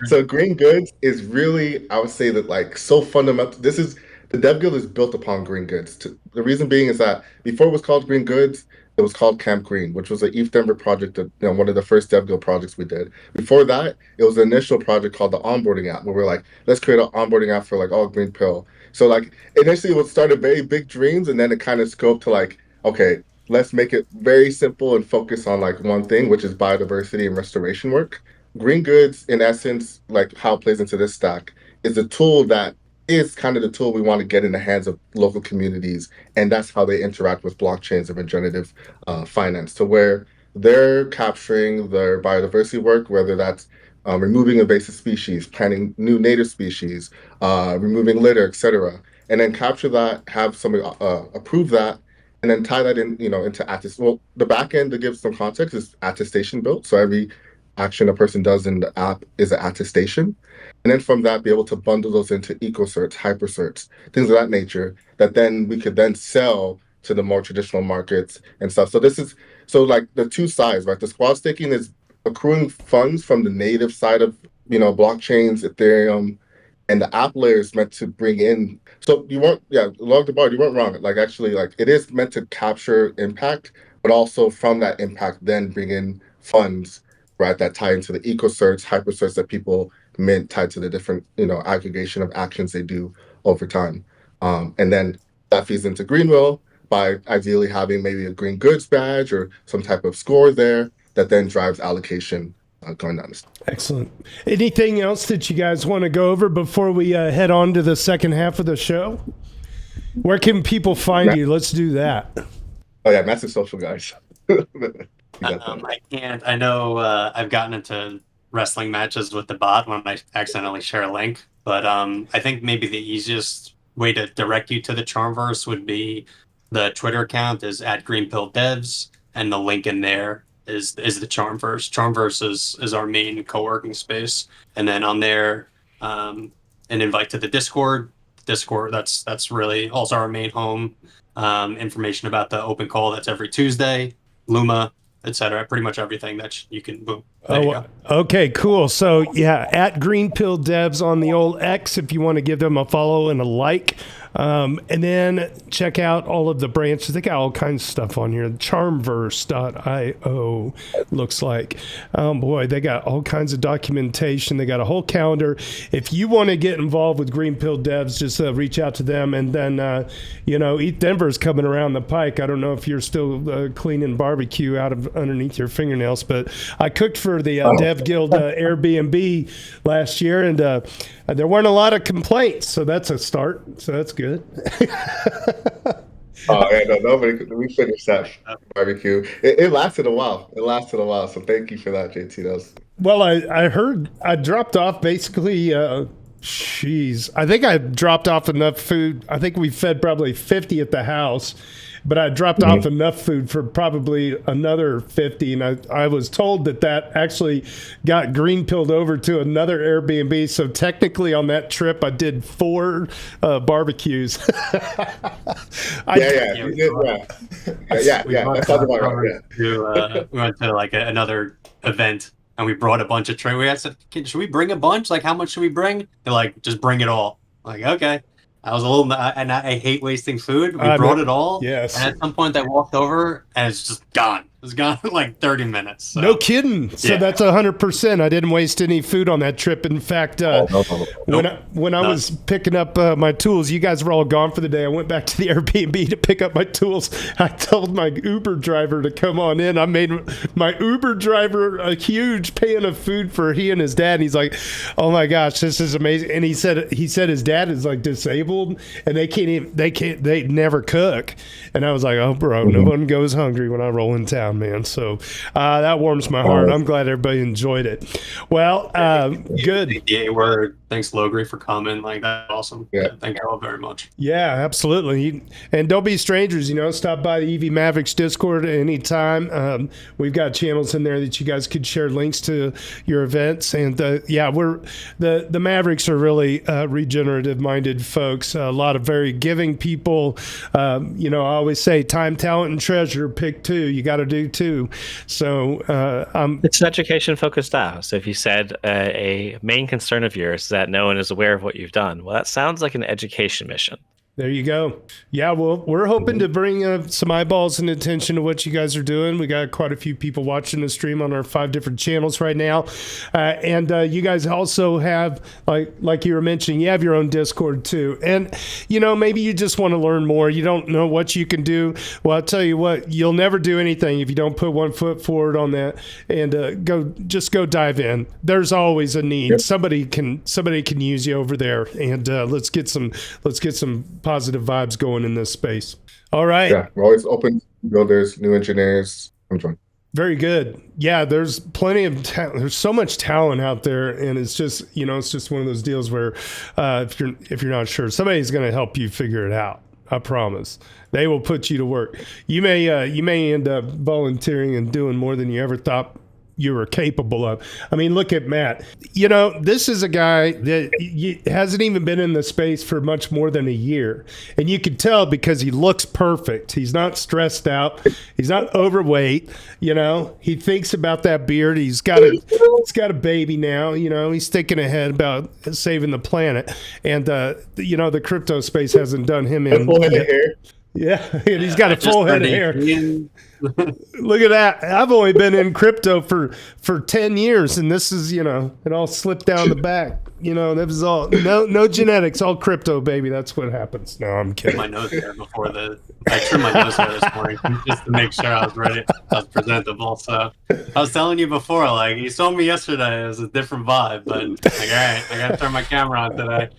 So Green Goods is really, I would say that like so fundamental. The Dev Guild is built upon Green Goods. The reason being is that before it was called Green Goods, it was called Camp Green, which was an ETH Denver project, one of the first Dev Guild projects we did. Before that, it was an initial project called the onboarding app, where we're like, let's create an onboarding app for like all Greenpill. So like initially it started very big dreams, and then it kind of scoped to like, okay, let's make it very simple and focus on like one thing, which is biodiversity and restoration work. Green Goods, in essence, like how it plays into this stack, is a tool that is kind of the tool we want to get in the hands of local communities, and that's how they interact with blockchains and regenerative finance, to where they're capturing their biodiversity work, whether that's removing invasive species, planting new native species, removing litter, etc., and then capture that, have somebody approve that, and then tie that in, into attestation. Well, the back end, to give some context, is attestation built. So every action a person does in the app is an attestation. And then from that, be able to bundle those into eco-certs, hyper-certs, things of that nature, that then we could then sell to the more traditional markets and stuff. So like the 2 sides, right? The squad staking is accruing funds from the native side of, blockchains, Ethereum, and the app layer is meant to bring in. So along the bar, you weren't wrong. Like actually, like it is meant to capture impact, but also from that impact, then bring in funds, right, that tie into the eco-certs, hyper-certs that people mint tied to the different, aggregation of actions they do over time. And then that feeds into Greenpill by ideally having maybe a green goods badge or some type of score there that then drives allocation going down. Excellent. Anything else that you guys want to go over before we head on to the second half of the show? Where can people find you? Let's do that. Oh yeah, massive social guys. I can't. I know I've gotten into wrestling matches with the bot when I accidentally share a link, but I think maybe the easiest way to direct you to the Charmverse would be the Twitter account is @GreenpillDevs, and the link in there is the Charmverse. Charmverse is our main co-working space, and then on there, an invite to the Discord. That's really also our main home. Information about the open call that's every Tuesday, Luma, etc. Pretty much everything that you can boom. Okay, cool. So yeah, @GreenpillDevs on the old X if you want to give them a follow and a like. And then check out all of the branches. They got all kinds of stuff on here. Charmverse.io looks like. Oh boy, they got all kinds of documentation. They got a whole calendar. If you want to get involved with Greenpill Devs, just reach out to them. And then, Eat Denver's coming around the pike. I don't know if you're still cleaning barbecue out of underneath your fingernails, but I cooked for the Dev Guild Airbnb last year, and there weren't a lot of complaints, so that's a start. So that's good. Oh yeah, no, nobody. We finished that barbecue. It lasted a while. So thank you for that, JT. Well, I heard I dropped off basically. I think I dropped off enough food. I think we fed probably 50 at the house, but I dropped off enough food for probably another 50. And I was told that actually got green-pilled over to another Airbnb. So technically on that trip, I did 4 barbecues. Yeah. That sounds about right. We went to like another event, and we brought a bunch of trays. We said, should we bring a bunch? Like, how much should we bring? They're like, just bring it all. I'm like, okay. I was a little, and I hate wasting food. We brought it all. Yes. And at some point, I walked over, and it's just gone. It's gone in like 30 minutes. So. No kidding. So that's 100%. I didn't waste any food on that trip. In fact, when I was picking up my tools, you guys were all gone for the day. I went back to the Airbnb to pick up my tools. I told my Uber driver to come on in. I made my Uber driver a huge pan of food for he and his dad. And he's like, "Oh my gosh, this is amazing." And he said his dad is like disabled and they never cook. And I was like, "Oh, bro, no one goes hungry when I roll in town, man." So that warms my heart. I'm glad everybody enjoyed it. Well, good. Yeah, word. Thanks, Logri, for coming. Like, that's awesome. Yeah. Thank you all very much. Yeah, absolutely. And don't be strangers, stop by the EV Mavericks Discord at any time. We've got channels in there that you guys could share links to your events. And we're the Mavericks are really regenerative minded folks, a lot of very giving people. I always say time, talent, and treasure, pick 2. You got to do 2. So it's an education focused DAO. So if you said a main concern of yours is that no one is aware of what you've done, well, that sounds like an education mission. There you go. Yeah, well, we're hoping to bring some eyeballs and attention to what you guys are doing. We got quite a few people watching the stream on our 5 different channels right now. And you guys also have, like you were mentioning, you have your own Discord too. And, maybe you just want to learn more. You don't know what you can do. Well, I'll tell you what, you'll never do anything if you don't put one foot forward on that and go dive in. There's always a need. Yep. Somebody can use you over there. And let's get some positive vibes going in this space. All right. Yeah, we're always open to builders, new engineers. I'm joining. Very good. Yeah, there's plenty of there's so much talent out there, and it's just it's just one of those deals where if you're not sure, somebody's going to help you figure it out. I promise. They will put you to work. You may end up volunteering and doing more than you ever thought you were capable of. I mean, look at Matt. This is a guy that hasn't even been in the space for much more than a year. And you can tell because he looks perfect. He's not stressed out. He's not overweight. He thinks about that beard. He's got a baby now. He's thinking ahead about saving the planet. And, the crypto space hasn't done him in. Full head of hair. Yeah, and he's got a full head of hair. Look at that. I've only been in crypto for 10 years, and this is, it all slipped down the back. That was all, no genetics, all crypto, baby. That's what happens. No, I'm kidding. My nose hair I trimmed my nose hair this morning just to make sure I was ready. I was presentable. So I was telling you before, like, you saw me yesterday. It was a different vibe, but like, all right, I got to turn my camera on today.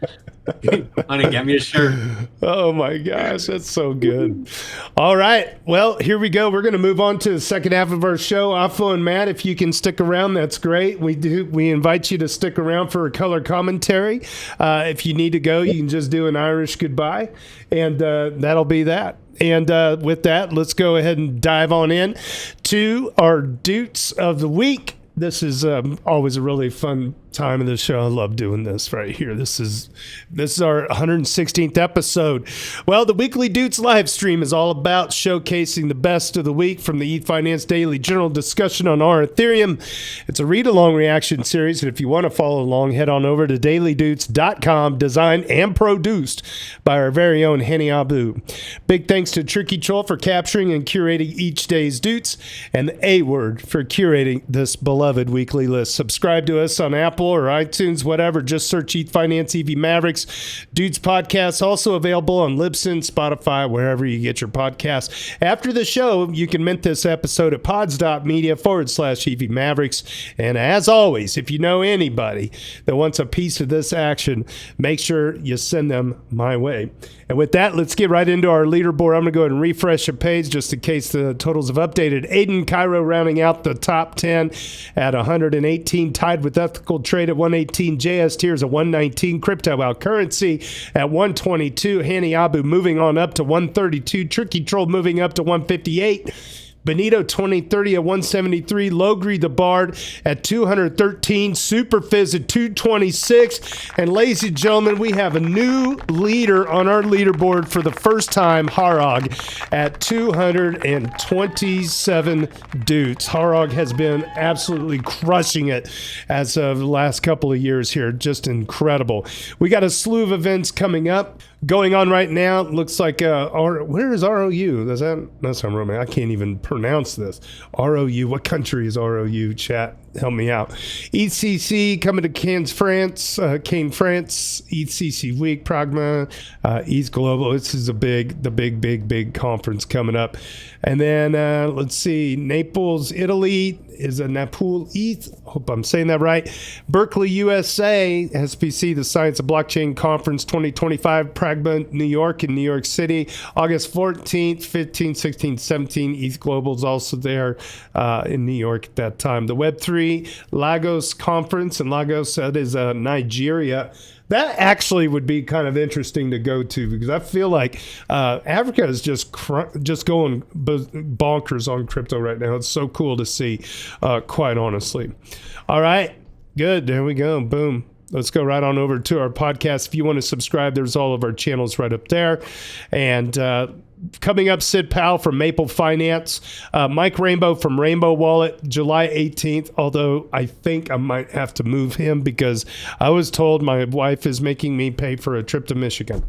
Honey, get me a shirt. Oh my gosh, that's so good. All right, well, here we go. We're going to move on to the second half of our show. Afo and Matt, if you can stick around, that's great. We invite you to stick around for a color commentary. If you need to go, you can just do an Irish goodbye, and that'll be that. And with that, let's go ahead and dive on in to our Doots of the Week. This is always a really fun time of the show. I love doing this right here. This is our 116th episode. Well, the Weekly Doots live stream is all about showcasing the best of the week from the ETH Finance Daily Journal discussion on our Ethereum. It's a read-along reaction series, and if you want to follow along, head on over to dailydoots.com, designed and produced by our very own Henny Abu. Big thanks to Tricky Troll for capturing and curating each day's Doots, and the A word for curating this beloved weekly list. Subscribe to us on Apple or iTunes, whatever. Just search ETH Finance EV Mavericks. Dudes podcasts also available on Libsyn, Spotify, wherever you get your podcasts. After the show, you can mint this episode at pods.media/EV Mavericks. And as always, if you know anybody that wants a piece of this action, make sure you send them my way. And with that, let's get right into our leaderboard. I'm going to go ahead and refresh the page just in case the totals have updated. Aiden Cairo rounding out the top 10 at 118, tied with Ethical Trade at 118, JS Tears at 119, Crypto Out Currency at 122, Hanny Abu moving on up to 132, Tricky Troll moving up to 158, Benito 2030 at 173, Logri the Bard at 213, Super Fizz at 226, and ladies and gentlemen, we have a new leader on our leaderboard for the first time, Harog at 227 Doots. Harog has been absolutely crushing it as of the last couple of years here, just incredible. We got a slew of events coming up. Going on right now, looks like where is ROU? That's not Roman. I can't even pronounce this. ROU. What country is ROU? Chat, help me out. ECC coming to Cannes, France. ECC Week, Pragma, East Global. This is the big conference coming up. And then let's see, Naples, Italy is a Napul ETH. Hope I'm saying that right. Berkeley, USA, SPC, the Science of Blockchain Conference 2025, Pragma, New York, in New York City, August 14th, 15th, 16th, 17th. ETH Global is also there in New York at that time. The Web3 Lagos Conference in Lagos, that is Nigeria. That actually would be kind of interesting to go to because I feel like Africa is just going bonkers on crypto right now. It's so cool to see, quite honestly. All right, good. There we go. Boom. Let's go right on over to our podcast. If you want to subscribe, there's all of our channels right up there. And coming up, Sid Powell from Maple Finance, Mike Rainbow from Rainbow Wallet, July 18th, although I think I might have to move him because I was told my wife is making me pay for a trip to Michigan.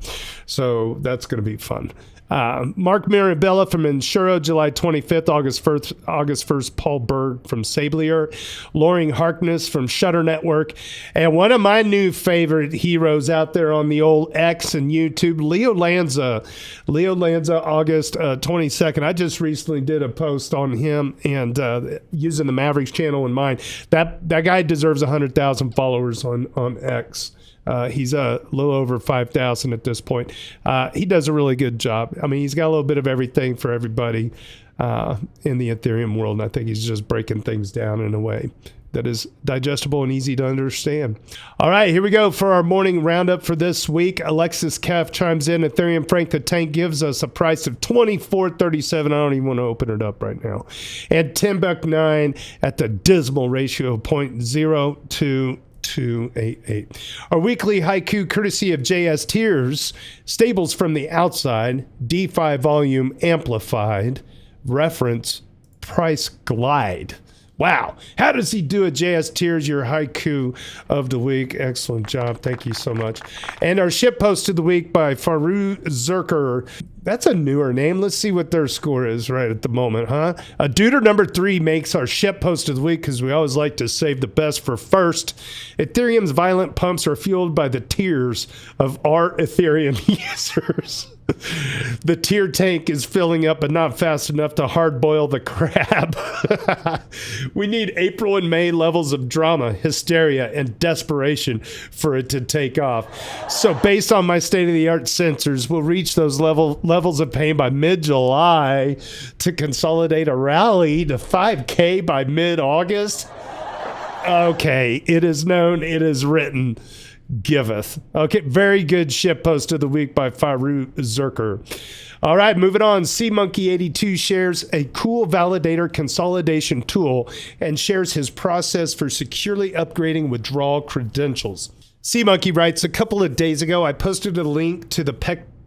So that's going to be fun. Mark Mirabella from Insuro, July 25th, August 1st, Paul Berg from Sablier, Loring Harkness from Shutter Network, and one of my new favorite heroes out there on the old X and YouTube, Leo Lanza, August 22nd. I just recently did a post on him and using the Mavericks channel in mind. That guy deserves 100,000 followers on X. He's a little over 5,000 at this point. He does a really good job. I mean, he's got a little bit of everything for everybody in the Ethereum world, and I think he's just breaking things down in a way that is digestible and easy to understand. All right, here we go for our morning roundup for this week. Alexis Kef chimes in. Ethereum Frank the Tank gives us a price of $24.37. I don't even want to open it up right now. And $10.9 at the dismal ratio of 0.0288. Our weekly haiku courtesy of JS Tears, stables from the outside, DeFi volume amplified, reference price glide. Wow. How does he do it? JS Tears, your haiku of the week. Excellent job. Thank you so much. And our ship post of the week by Faru Zerker. That's a newer name. Let's see what their score is right at the moment, huh? Duder number 3 makes our ship post of the week because we always like to save the best for first. Ethereum's violent pumps are fueled by the tears of our Ethereum users. The tear tank is filling up, but not fast enough to hard boil the crab. We need April and May levels of drama, hysteria, and desperation for it to take off. So based on my state-of-the-art sensors, we'll reach those levels of pain by mid-July to consolidate a rally to 5K by mid-August. Okay, it is known, it is written. Giveth. Okay, very good ship post of the week by Faru Zerker. All right, moving on. CMonkey82 shares a cool validator consolidation tool and shares his process for securely upgrading withdrawal credentials. CMonkey writes, a couple of days ago, I posted a link to the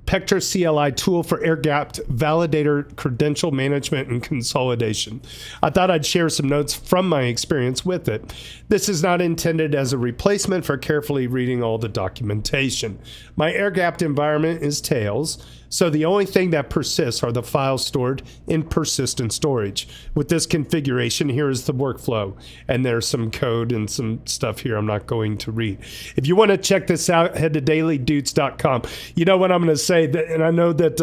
Pectra CLI tool for air-gapped validator credential management and consolidation. I thought I'd share some notes from my experience with it. This is not intended as a replacement for carefully reading all the documentation. My air-gapped environment is Tails, so the only thing that persists are the files stored in persistent storage. With this configuration, here is the workflow. And there's some code and some stuff here I'm not going to read. If you want to check this out, head to dailydoots.com. You know what I'm going to say, and I know that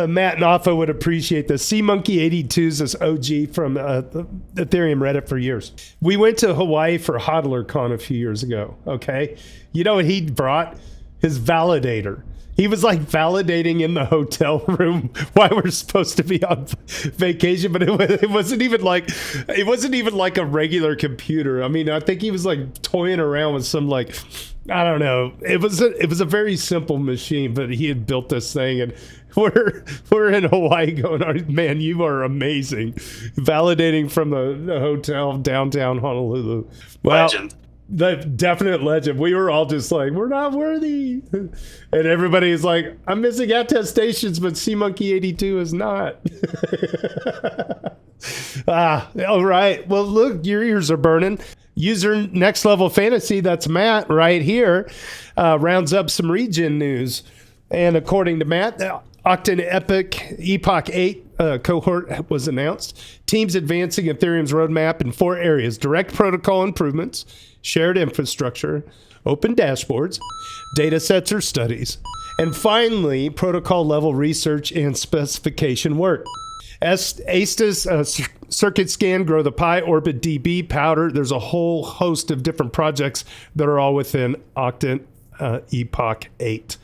Matt and Alpha would appreciate this. CMonkey82 is this OG from the Ethereum Reddit for years. We went to Hawaii for HodlerCon a few years ago, okay? You know what he brought? His validator. He was like validating in the hotel room while we're supposed to be on vacation, but it wasn't even like a regular computer. I mean, I think he was like toying around with some like, I don't know. It was a very simple machine, but he had built this thing, and we're in Hawaii going, man, you are amazing, validating from the hotel downtown Honolulu. Well, Legend. The definite legend. We were all just like, we're not worthy. And everybody's like, I'm missing attestations, but CMonkey82 is not. All right. Well, look, your ears are burning. User Next Level Fantasy, that's Matt right here, rounds up some Regen news. And according to Matt, the Octane Epoch 8 cohort was announced. Teams advancing Ethereum's roadmap in 4 areas: direct protocol improvements, shared infrastructure, open dashboards, data sets or studies, and finally, protocol level research and specification work. ASTA's Circuit Scan, Grow the Pi, Orbit DB, Powder. There's a whole host of different projects that are all within Octane Epoch 8.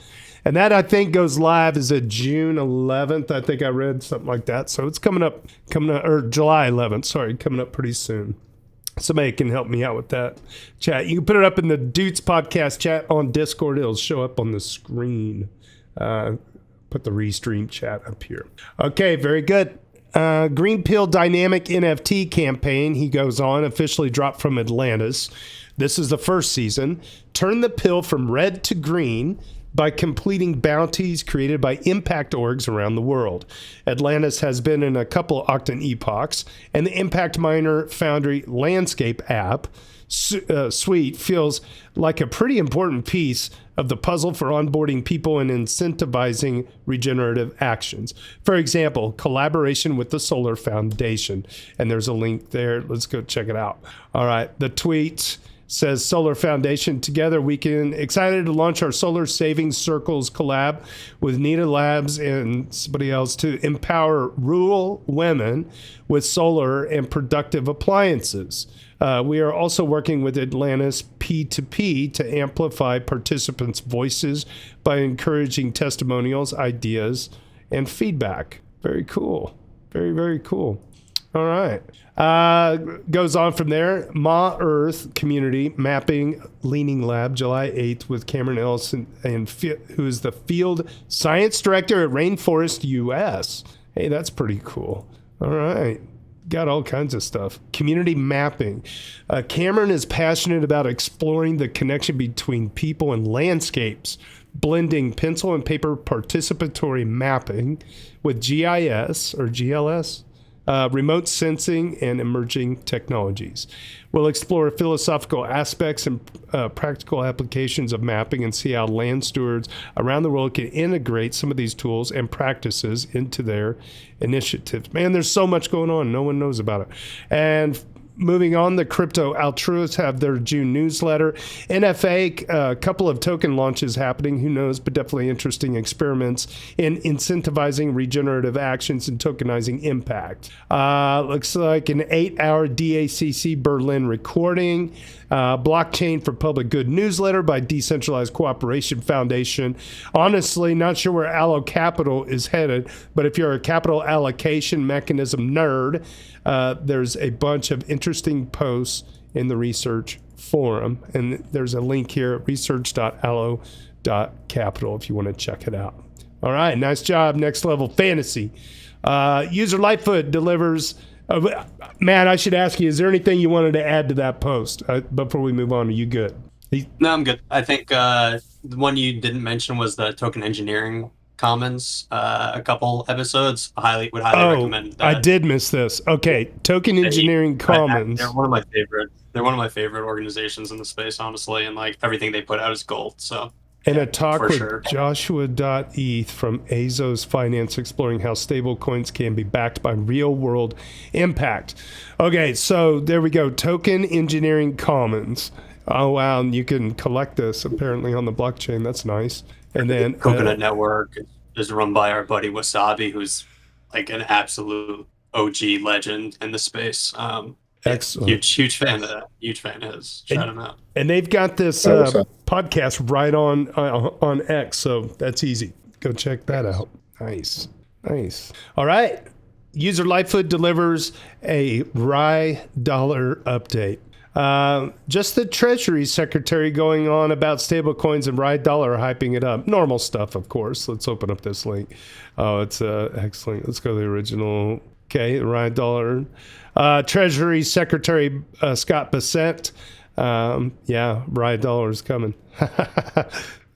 And that, I think, goes live is it June 11th. I think I read something like that. So it's coming up, or July 11th. Sorry, coming up pretty soon. Somebody can help me out with that chat. You can put it up in the Doots podcast chat on Discord. It'll show up on the screen. Put the restream chat up here. Okay, very good. Greenpill Dynamic NFT campaign, he goes on, officially dropped from Atlantis. This is the first season. Turn the pill from red to green by completing bounties created by impact orgs around the world. Atlantis has been in a couple Octane epochs, and the Impact Miner Foundry Landscape app suite feels like a pretty important piece of the puzzle for onboarding people and incentivizing regenerative actions. For example, collaboration with the Solar Foundation. And there's a link there. Let's go check it out. All right, the tweet says Solar Foundation, together we can excited to launch our Solar Savings Circles collab with Nita Labs and somebody else to empower rural women with solar and productive appliances. We are also working with Atlantis P2P to amplify participants' voices by encouraging testimonials, ideas, and feedback. Very cool. Very, very cool. All right. Goes on from there. Ma Earth Community Mapping Leaning Lab, July 8th, with Cameron Ellison, who is the Field Science Director at Rainforest US. Hey, that's pretty cool. All right. Got all kinds of stuff. Community mapping. Cameron is passionate about exploring the connection between people and landscapes, blending pencil and paper participatory mapping with GIS or GLS. remote sensing, and emerging technologies. We'll explore philosophical aspects and practical applications of mapping and see how land stewards around the world can integrate some of these tools and practices into their initiatives. Man, there's so much going on. No one knows about it. And moving on, the crypto altruists have their June newsletter. NFA, a couple of token launches happening, who knows, but definitely interesting experiments in incentivizing regenerative actions and tokenizing impact. Looks like an 8-hour DACC Berlin recording. Blockchain for Public Good newsletter by Decentralized Cooperation Foundation. Honestly, not sure where Allo Capital is headed, but if you're a capital allocation mechanism nerd, there's a bunch of interesting posts in the research forum, and there's a link here at research.allo.capital if you want to check it out. All right, nice job. Next level fantasy. User Lightfoot delivers. Matt, I should ask you, is there anything you wanted to add to that post before we move on? Are you good? No, I'm good. I think the one you didn't mention was the token engineering commons, a couple episodes. Would highly recommend that. I did miss this. Okay, token engineering commons. They're one of my favorite. They're one of my favorite organizations in the space, honestly, and like everything they put out is gold. So. And a talk with sure. Joshua.eth from Azos Finance exploring how stablecoins can be backed by real-world impact. Okay, so there we go. Token Engineering Commons. Oh, wow. And you can collect this apparently on the blockchain. That's nice. And then Coconut Network is run by our buddy Wasabi, who's like an absolute OG legend in the space. Excellent. Huge fan of that. Huge fan of his. Shout him out. And they've got this podcast right on X, so that's easy. Go check that out. Nice. All right. User Lightfoot delivers a RAI dollar update. Just the Treasury Secretary going on about stablecoins and RAI dollar hyping it up. Normal stuff, of course. Let's open up this link. Oh, it's excellent. Let's go to the original. Okay, RAI dollar. Treasury Secretary Scott Bessent. RAI dollar is coming.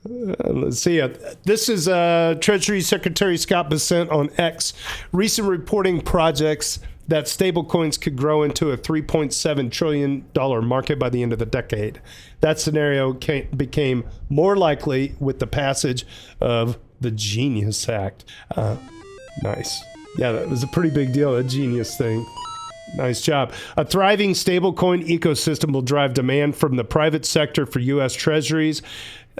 Let's see. This is Treasury Secretary Scott Bessent on X. Recent reporting projects that stablecoins could grow into a $3.7 trillion market by the end of the decade. That scenario became more likely with the passage of the Genius Act. Nice. Yeah, that was a pretty big deal, a Genius thing. Nice job. A thriving stablecoin ecosystem will drive demand from the private sector for U.S. treasuries,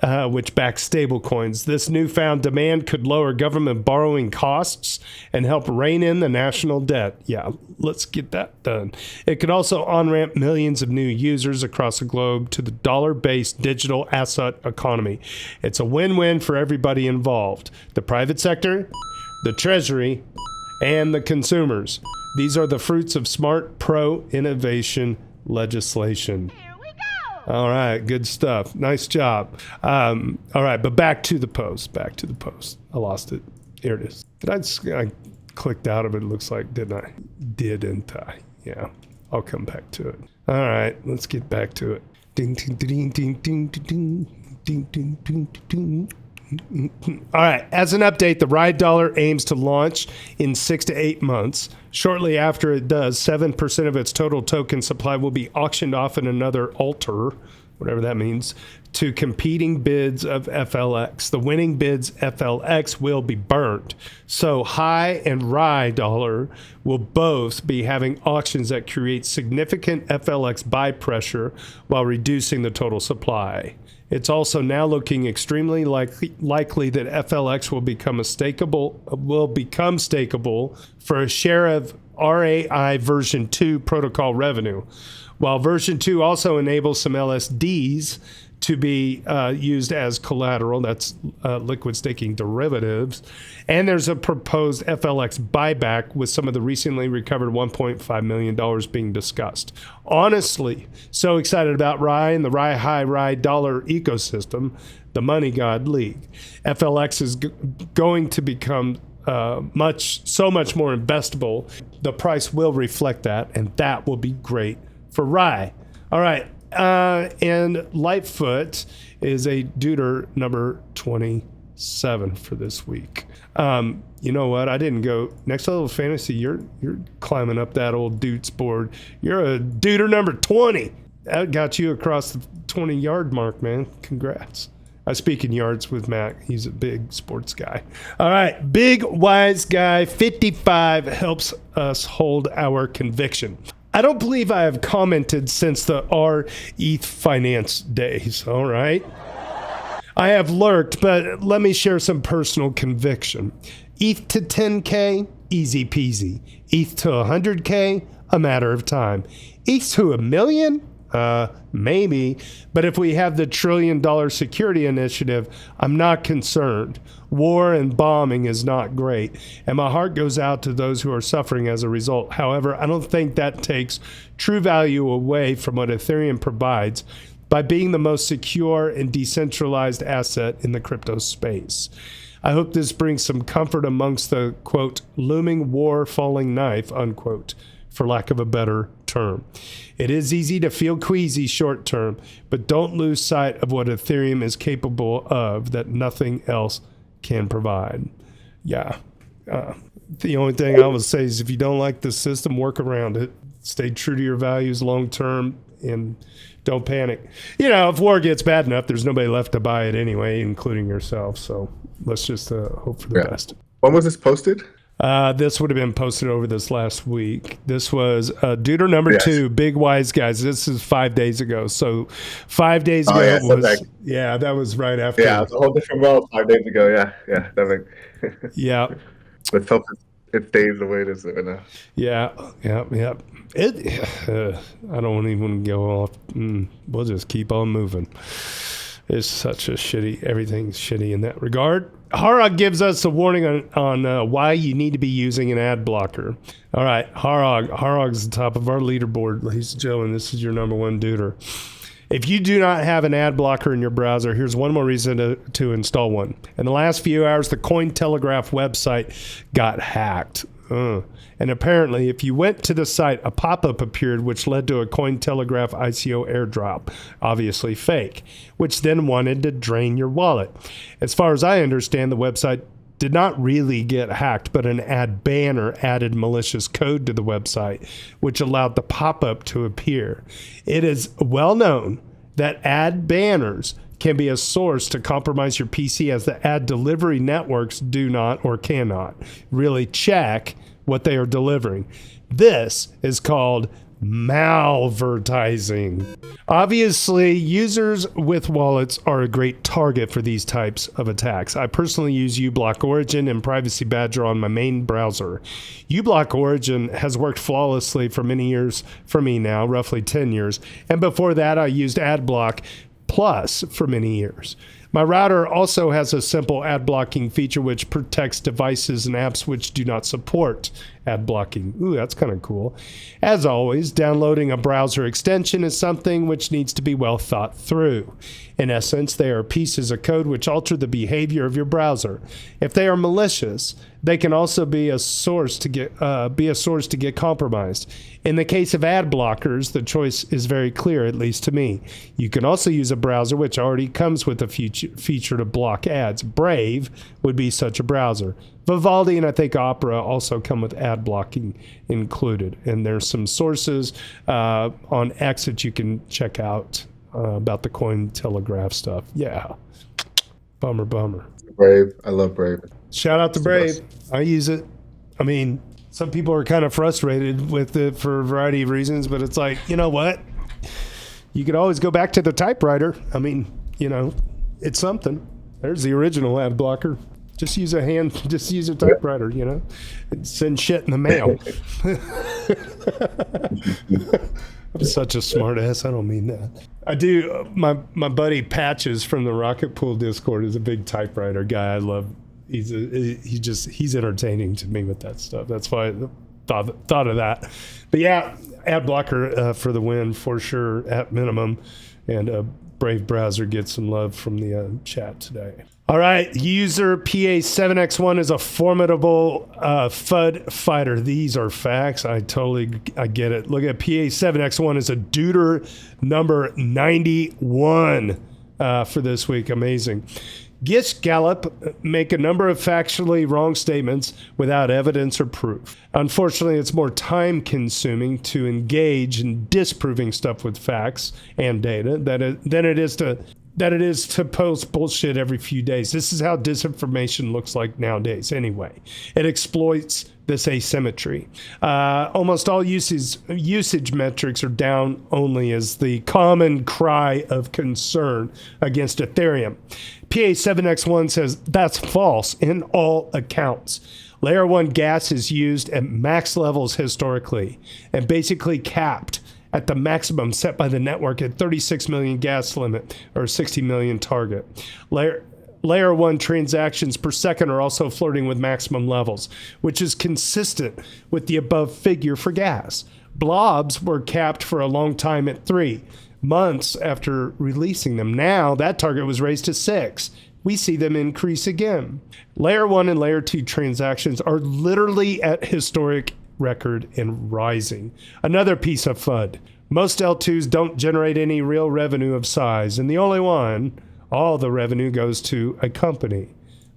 which back stablecoins. This newfound demand could lower government borrowing costs and help rein in the national debt. Yeah, let's get that done. It could also on-ramp millions of new users across the globe to the dollar-based digital asset economy. It's a win-win for everybody involved. The private sector, the treasury, and the consumers. These are the fruits of smart pro-innovation legislation. Here we go! All right, good stuff. Nice job. All right, but back to the post. I lost it. Here it is. I clicked out of it, looks like, didn't I? Didn't I? Yeah, I'll come back to it. All right, let's get back to it. Ding, ding, ding, ding, ding, ding, ding, ding, ding, ding. All right, as an update, the RAI dollar aims to launch in 6 to 8 months. Shortly after it does, 7% of its total token supply will be auctioned off in another altar, whatever that means, to competing bids of FLX. The winning bids FLX will be burned. So HAI and RAI dollar will both be having auctions that create significant FLX buy pressure while reducing the total supply. It's also now looking extremely likely that FLX will become stakeable for a share of RAI version 2 protocol revenue. While version 2 also enables some LSDs to be used as collateral, that's liquid staking derivatives, and there's a proposed FLX buyback with some of the recently recovered $1.5 million being discussed. Honestly, so excited about RAI and the RAI dollar ecosystem, the Money God League. FLX is going to become so much more investable. The price will reflect that, and that will be great for RAI. All right. And Lightfoot is a duder number 27 for this week. You know what? I didn't go next level fantasy. You're climbing up that old Doots board. You're a duder number 20. That got you across the 20-yard mark, man. Congrats. I speak in yards with Matt. He's a big sports guy. All right. Big wise guy 55 helps us hold our conviction. I don't believe I have commented since the ETH finance days. All right. I have lurked, but let me share some personal conviction. ETH to 10K, easy peasy. ETH to 100K, a matter of time. ETH to $1 million? Maybe. But if we have the $1 trillion security initiative, I'm not concerned. War and bombing is not great, and my heart goes out to those who are suffering as a result. However, I don't think that takes true value away from what Ethereum provides by being the most secure and decentralized asset in the crypto space. I hope this brings some comfort amongst the, quote, looming war falling knife, unquote, for lack of a better term. It is easy to feel queasy short term, but don't lose sight of what Ethereum is capable of that nothing else can provide. Yeah. The only thing I would say is if you don't like the system, work around it. Stay true to your values long term and don't panic. You know, if war gets bad enough, there's nobody left to buy it anyway, including yourself. So let's just hope for the best. When was this posted? This would have been posted over this last week. This was Duder number 2, Big Wise Guys. This is 5 days ago. So 5 days ago that was right after. Yeah, it was a whole different world 5 days ago. Yeah, that makes. Yeah. Let's hope it stays the way it is right now. Yeah. I don't even go off. We'll just keep on moving. It's such a everything's shitty in that regard. Harog gives us a warning on why you need to be using an ad blocker. All right, Harog's the top of our leaderboard, ladies and gentlemen. This is your number one duder. If you do not have an ad blocker in your browser, here's one more reason to install one. In the last few hours, the Cointelegraph website got hacked. And apparently, if you went to the site, a pop-up appeared which led to a Cointelegraph ICO airdrop, obviously fake, which then wanted to drain your wallet. As far as I understand, the website did not really get hacked, but an ad banner added malicious code to the website, which allowed the pop-up to appear. It is well known that ad banners can be a source to compromise your PC, as the ad delivery networks do not or cannot really check what they are delivering. This is called malvertising. Obviously, users with wallets are a great target for these types of attacks. I personally use uBlock Origin and Privacy Badger on my main browser. uBlock Origin has worked flawlessly for many years for me now, roughly 10 years. And before that, I used AdBlock Plus for many years. My router also has a simple ad blocking feature which protects devices and apps which do not support ad blocking. Ooh, that's kind of cool. As always, downloading a browser extension is something which needs to be well thought through. In essence, they are pieces of code which alter the behavior of your browser. If they are malicious, they can also be a source to get compromised. In the case of ad blockers, the choice is very clear, at least to me. You can also use a browser which already comes with a feature to block ads. Brave would be such a browser. Vivaldi and I think Opera also come with ad blocking included. And there's some sources on X that you can check out about the Cointelegraph stuff. Yeah. Bummer. Brave. I love Brave. Shout out to Brave. I use it. I mean, some people are kind of frustrated with it for a variety of reasons, but it's like, you know what? You could always go back to the typewriter. I mean, you know, it's something. There's the original ad blocker. Just use a typewriter, you know, send shit in the mail. I'm such a smart ass. I don't mean that. I do. My buddy Patches from the Rocket Pool Discord is a big typewriter guy. I love. He's entertaining to me with that stuff. That's why I thought of that. But yeah, ad blocker for the win for sure at minimum. And Brave Browser gets some love from the chat today. All right, user PA7X1 is a formidable FUD fighter. These are facts. I get it. Look at PA7X1 is a duder number 91 for this week. Amazing. Gish Gallop make a number of factually wrong statements without evidence or proof. Unfortunately, it's more time consuming to engage in disproving stuff with facts and data than it is to post bullshit every few days. This is how disinformation looks like nowadays anyway. It exploits this asymmetry. Almost all usage metrics are down only as the common cry of concern against Ethereum. PA7X1 says that's false in all accounts. Layer 1 gas is used at max levels historically and basically capped at the maximum set by the network at 36 million gas limit or 60 million target. Layer 1 transactions per second are also flirting with maximum levels, which is consistent with the above figure for gas. Blobs were capped for a long time at 3 months after releasing them. Now that target was raised to 6. We see them increase again. Layer 1 and Layer 2 transactions are literally at historic record and rising. Another piece of FUD. Most L2s don't generate any real revenue of size, and the only one, all the revenue goes to a company.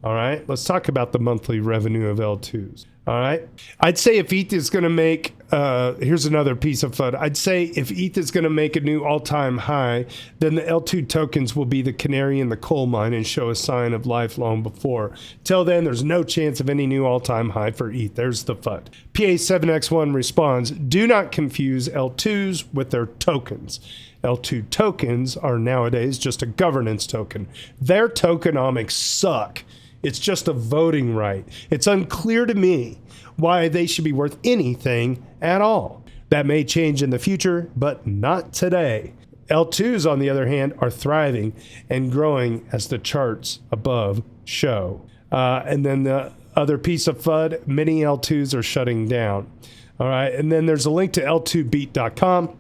All right, let's talk about the monthly revenue of L2s. All right, I'd say if ETH is going to make, here's another piece of FUD. I'd say if ETH is going to make a new all-time high, then the L2 tokens will be the canary in the coal mine and show a sign of life long before. Till then, there's no chance of any new all-time high for ETH. There's the FUD. PA7X1 responds, do not confuse L2s with their tokens. L2 tokens are nowadays just a governance token. Their tokenomics suck. It's just a voting right. It's unclear to me why they should be worth anything at all. That may change in the future, but not today. L2s, on the other hand, are thriving and growing as the charts above show. And then the other piece of FUD, many L2s are shutting down. All right, and then there's a link to L2beat.com.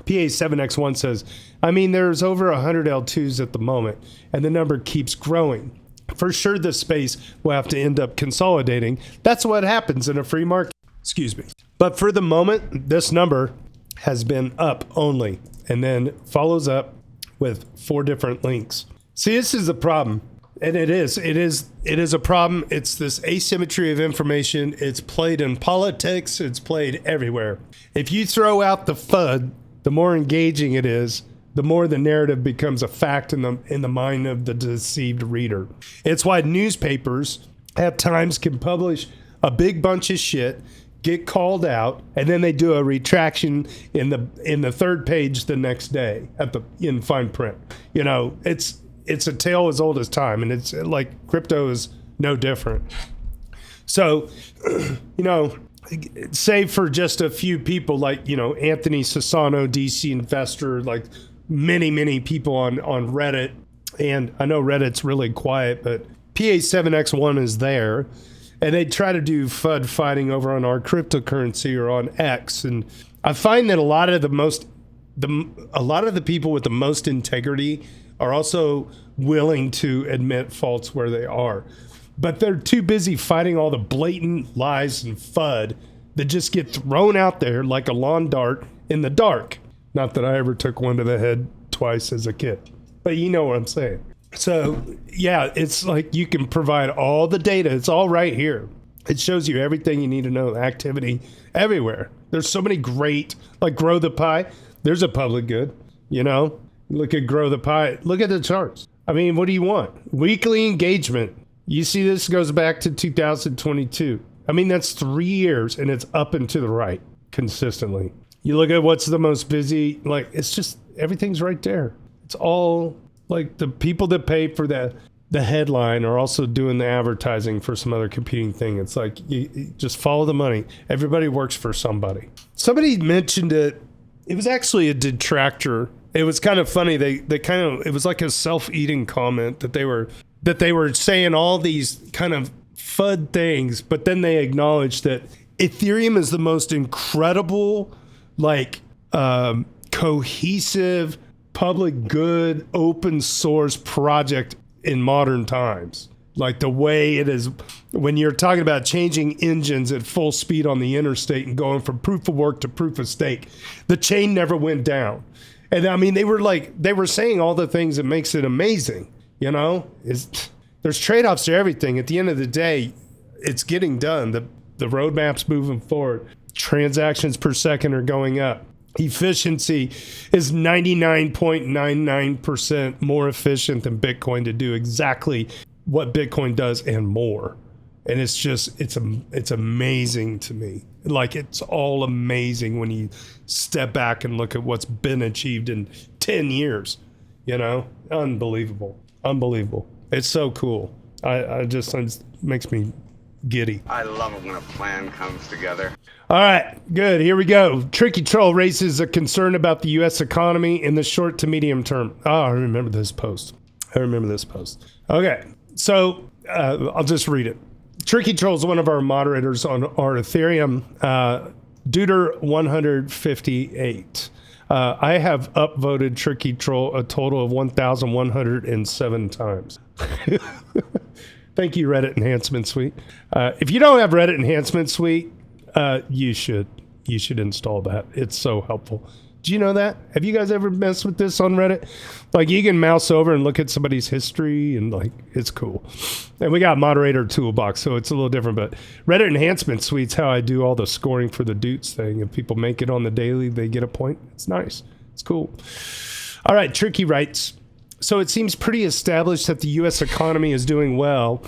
PA7X1 says, I mean, there's over 100 L2s at the moment, and the number keeps growing. For sure, this space will have to end up consolidating. That's what happens in a free market. Excuse me. But for the moment, this number has been up only, and then follows up with 4 different links. See, this is the problem. And it is a problem. It's this asymmetry of information. It's played in politics. It's played everywhere. If you throw out the FUD, the more engaging it is, the more the narrative becomes a fact in the mind of the deceived reader. It's why newspapers at times can publish a big bunch of shit, get called out, and then they do a retraction in the third page the next day in fine print. You know, it's a tale as old as time, and it's like crypto is no different. So, you know, save for just a few people like, you know, Anthony Sassano, DC investor, like many people on Reddit. And I know Reddit's really quiet, but PA7X1 is there. And they try to do FUD fighting over on our cryptocurrency or on X. And I find that a lot of the people with the most integrity are also willing to admit faults where they are. But they're too busy fighting all the blatant lies and FUD that just get thrown out there like a lawn dart in the dark. Not that I ever took one to the head twice as a kid, but you know what I'm saying. So yeah, it's like you can provide all the data. It's all right here. It shows you everything you need to know, activity everywhere. There's so many great, like Grow the Pie. There's a public good, you know, look at Grow the Pie. Look at the charts. I mean, what do you want? Weekly engagement. You see, this goes back to 2022. I mean, that's 3 years and it's up and to the right consistently. You look at what's the most busy, like, it's just, everything's right there. It's all like the people that pay for the headline are also doing the advertising for some other competing thing. It's like, you just follow the money. Everybody works for somebody. Somebody mentioned it. It was actually a detractor. It was kind of funny. It was like a self-eating comment that they were saying all these kind of FUD things, but then they acknowledged that Ethereum is the most incredible, like, cohesive, public good, open source project in modern times. Like the way it is, when you're talking about changing engines at full speed on the interstate and going from proof of work to proof of stake, the chain never went down. And I mean, they were saying all the things that makes it amazing, you know, there's trade-offs to everything. At the end of the day, it's getting done. The roadmap's moving forward. Transactions per second are going up. Efficiency is 99.99% more efficient than Bitcoin to do exactly what Bitcoin does and more. And it's just, it's amazing to me. Like, it's all amazing when you step back and look at what's been achieved in 10 years, you know? Unbelievable. It's so cool. It makes me giddy. I love it when a plan comes together. All right, good. Here we go. Tricky Troll raises a concern about the U.S. economy in the short to medium term. Oh, I remember this post. Okay, so I'll just read it. Tricky Troll is one of our moderators on our Ethereum, Duder 158. I have upvoted Tricky Troll a total of 1,107 times. Thank you, Reddit Enhancement Suite. If you don't have Reddit Enhancement Suite, you should install that. It's so helpful. Do you know that? Have you guys ever messed with this on Reddit? Like, you can mouse over and look at somebody's history, and like, it's cool. And we got moderator toolbox, so it's a little different. But Reddit Enhancement Suite's how I do all the scoring for the Doots thing. If people make it on the daily, they get a point. It's nice. It's cool. All right, Tricky writes, so it seems pretty established that the U.S. economy is doing well.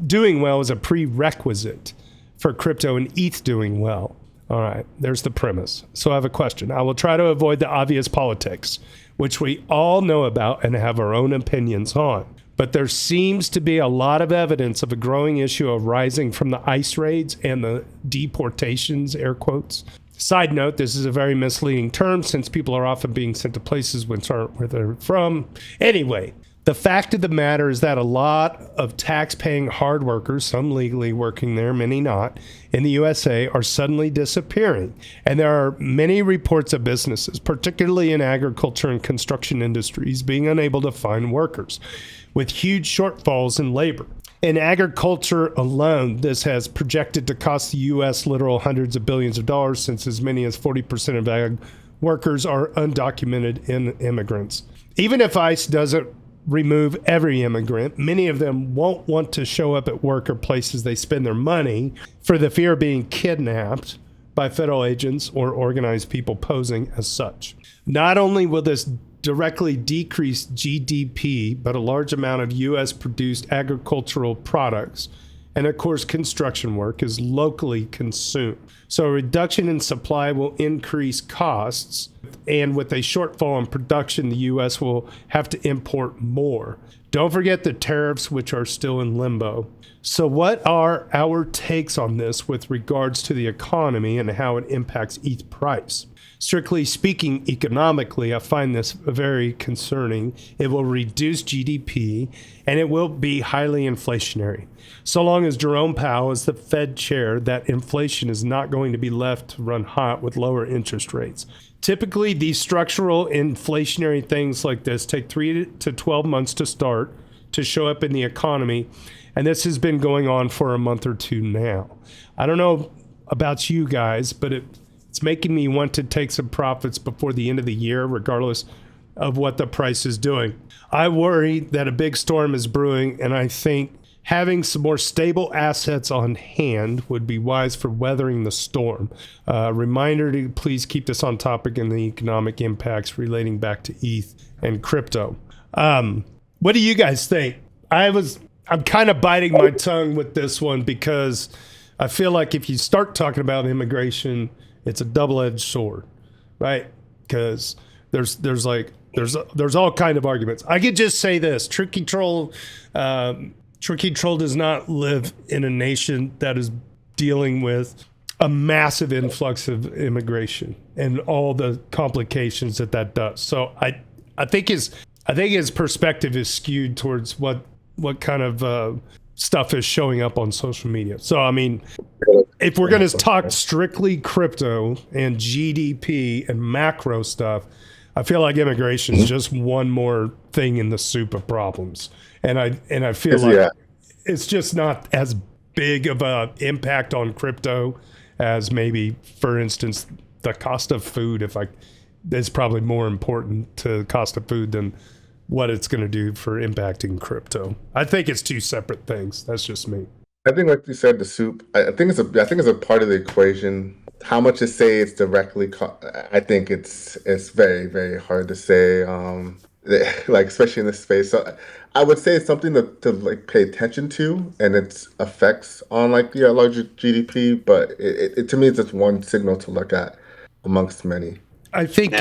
Doing well is a prerequisite for crypto and ETH doing well. All right, there's the premise. So I have a question. I will try to avoid the obvious politics, which we all know about and have our own opinions on. But there seems to be a lot of evidence of a growing issue of rising from the ICE raids and the deportations, air quotes. Side note, this is a very misleading term since people are often being sent to places which aren't where they're from. Anyway, the fact of the matter is that a lot of tax-paying hard workers, some legally working there, many not, in the USA are suddenly disappearing. And there are many reports of businesses, particularly in agriculture and construction industries, being unable to find workers, with huge shortfalls in labor. In agriculture alone, this has projected to cost the U.S. literal hundreds of billions of dollars, since as many as 40% of ag workers are undocumented immigrants. Even if ICE doesn't remove every immigrant, many of them won't want to show up at work or places they spend their money for the fear of being kidnapped by federal agents or organized people posing as such. Not only will this directly decrease GDP, but a large amount of U.S. produced agricultural products and of course construction work is locally consumed. So a reduction in supply will increase costs, and with a shortfall in production, the U.S. will have to import more. Don't forget the tariffs, which are still in limbo. So what are our takes on this with regards to the economy and how it impacts ETH price? Strictly speaking, economically, I find this very concerning. It will reduce GDP, and it will be highly inflationary. So long as Jerome Powell is the Fed chair, that inflation is not going to be left to run hot with lower interest rates. Typically, these structural inflationary things like this take 3 to 12 months to start to show up in the economy, and this has been going on for a month or two now. I don't know about you guys, but it's making me want to take some profits before the end of the year, regardless of what the price is doing. I worry that a big storm is brewing, and I think having some more stable assets on hand would be wise for weathering the storm. Reminder to please keep this on topic in the economic impacts relating back to ETH and crypto. What do you guys think? I'm kind of biting my tongue with this one because I feel like if you start talking about immigration, it's a double-edged sword, right? Because there's all kind of arguments. I could just say this: Tricky Troll does not live in a nation that is dealing with a massive influx of immigration and all the complications that does. So I think his perspective is skewed towards what kind of stuff is showing up on social media. So, I mean, if we're going to talk strictly crypto and GDP and macro stuff, I feel like immigration is just one more thing in the soup of problems. And I feel like it's just not as big of an impact on crypto as maybe, for instance, the cost of food. Is probably more important to the cost of food than what it's going to do for impacting crypto. I think it's two separate things. That's just me. I think, like you said, the soup. I think it's a part of the equation. How much to say it's directly? I think it's very, very hard to say. Like especially in this space. So I would say it's something to like pay attention to and its effects on like larger GDP. But it to me, it's just one signal to look at amongst many. I think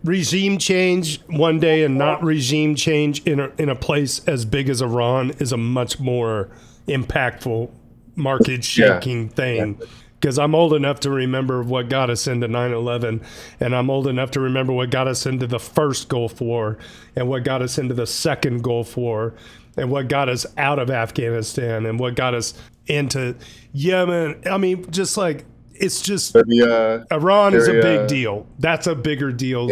regime change one day and not regime change in a place as big as Iran is a much more impactful market shaking thing. Because I'm old enough to remember what got us into 9/11, and I'm old enough to remember what got us into the first Gulf War, and what got us into the second Gulf War, and what got us out of Afghanistan, and what got us into Yemen. I mean, just like, it's just, Iran is a big deal. That's a bigger deal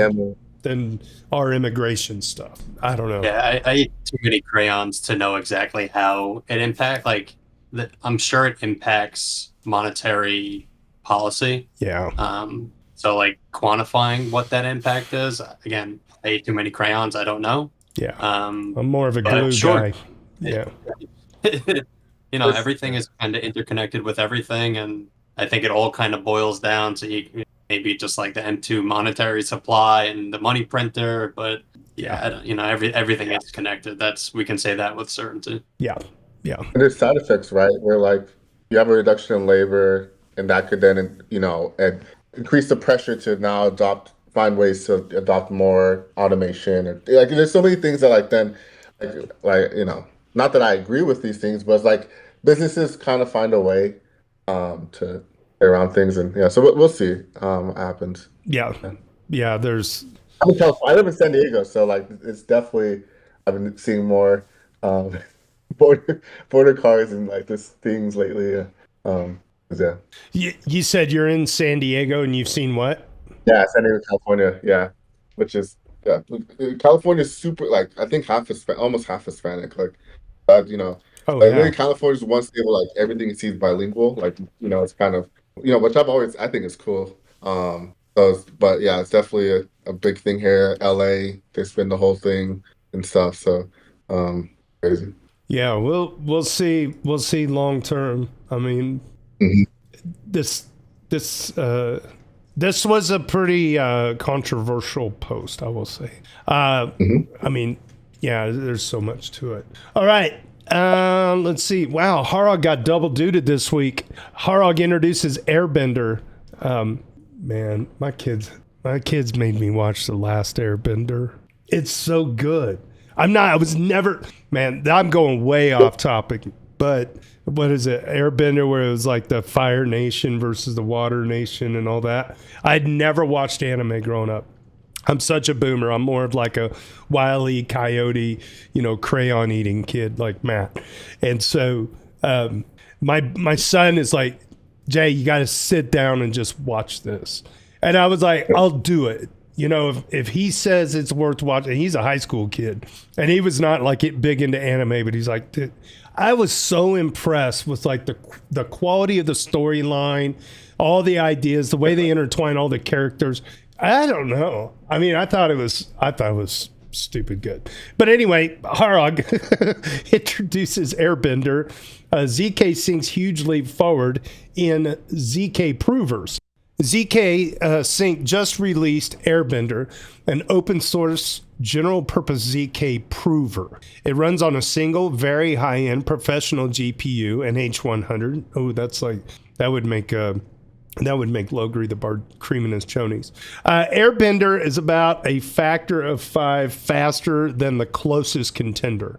than our immigration stuff. I don't know. Yeah, I eat too many crayons to know exactly how it impacts. Like, I'm sure it impacts monetary policy. Yeah. So like quantifying what that impact is, again, I ate too many crayons. I don't know. Yeah. I'm more of a glue guy. Yeah. Everything is kind of interconnected with everything, and I think it all kind of boils down to maybe just like the M2 monetary supply and the money printer, but everything is connected. We can say that with certainty. Yeah. Yeah. And there's side effects, right? Where like you have a reduction in labor, and that could then, increase the pressure to now find ways to adopt more automation. Like, there's so many things that not that I agree with these things, but it's like businesses kind of find a way to get around things, and so we'll see what happens. Yeah. There's. I'm in California. I live in San Diego, so like it's definitely I've been seeing more. Border cars and like this things lately. You said you're in San Diego and you've seen what? Yeah, San Diego, California. Yeah, which is California's super, like, I think almost half Hispanic. Like, California's one state where like everything is bilingual. Like, it's kind of which I think is cool. But yeah, it's definitely a big thing here. LA, they spin the whole thing and stuff. So crazy. Yeah, we'll see long term. I mean, this was a pretty controversial post, I will say. I mean, yeah, there's so much to it. All right, let's see. Wow, Harog got double dooted this week. Harog introduces Airbender. Man, my kids made me watch The Last Airbender. It's so good. I'm going way off topic, but what is it? Airbender, where it was like the Fire Nation versus the Water Nation and all that. I'd never watched anime growing up. I'm such a boomer. I'm more of like a Wile E. Coyote, crayon eating kid like Matt. And so my son is like, Jay, you got to sit down and just watch this. And I was like, I'll do it. If he says it's worth watching, he's a high school kid, and he was not like big into anime, but he's like, dude, I was so impressed with like the quality of the storyline, all the ideas, the way they intertwine all the characters. I don't know. I mean, I thought it was stupid good. But anyway, Harog introduces Airbender. ZK sinks huge leap forward in ZK Provers. ZK Sync just released Airbender, an open source general purpose ZK prover. It runs on a single very high end professional GPU, an H100. Oh, that would make Logri the Bard creaming his chonies. Airbender is about a factor of 5 faster than the closest contender.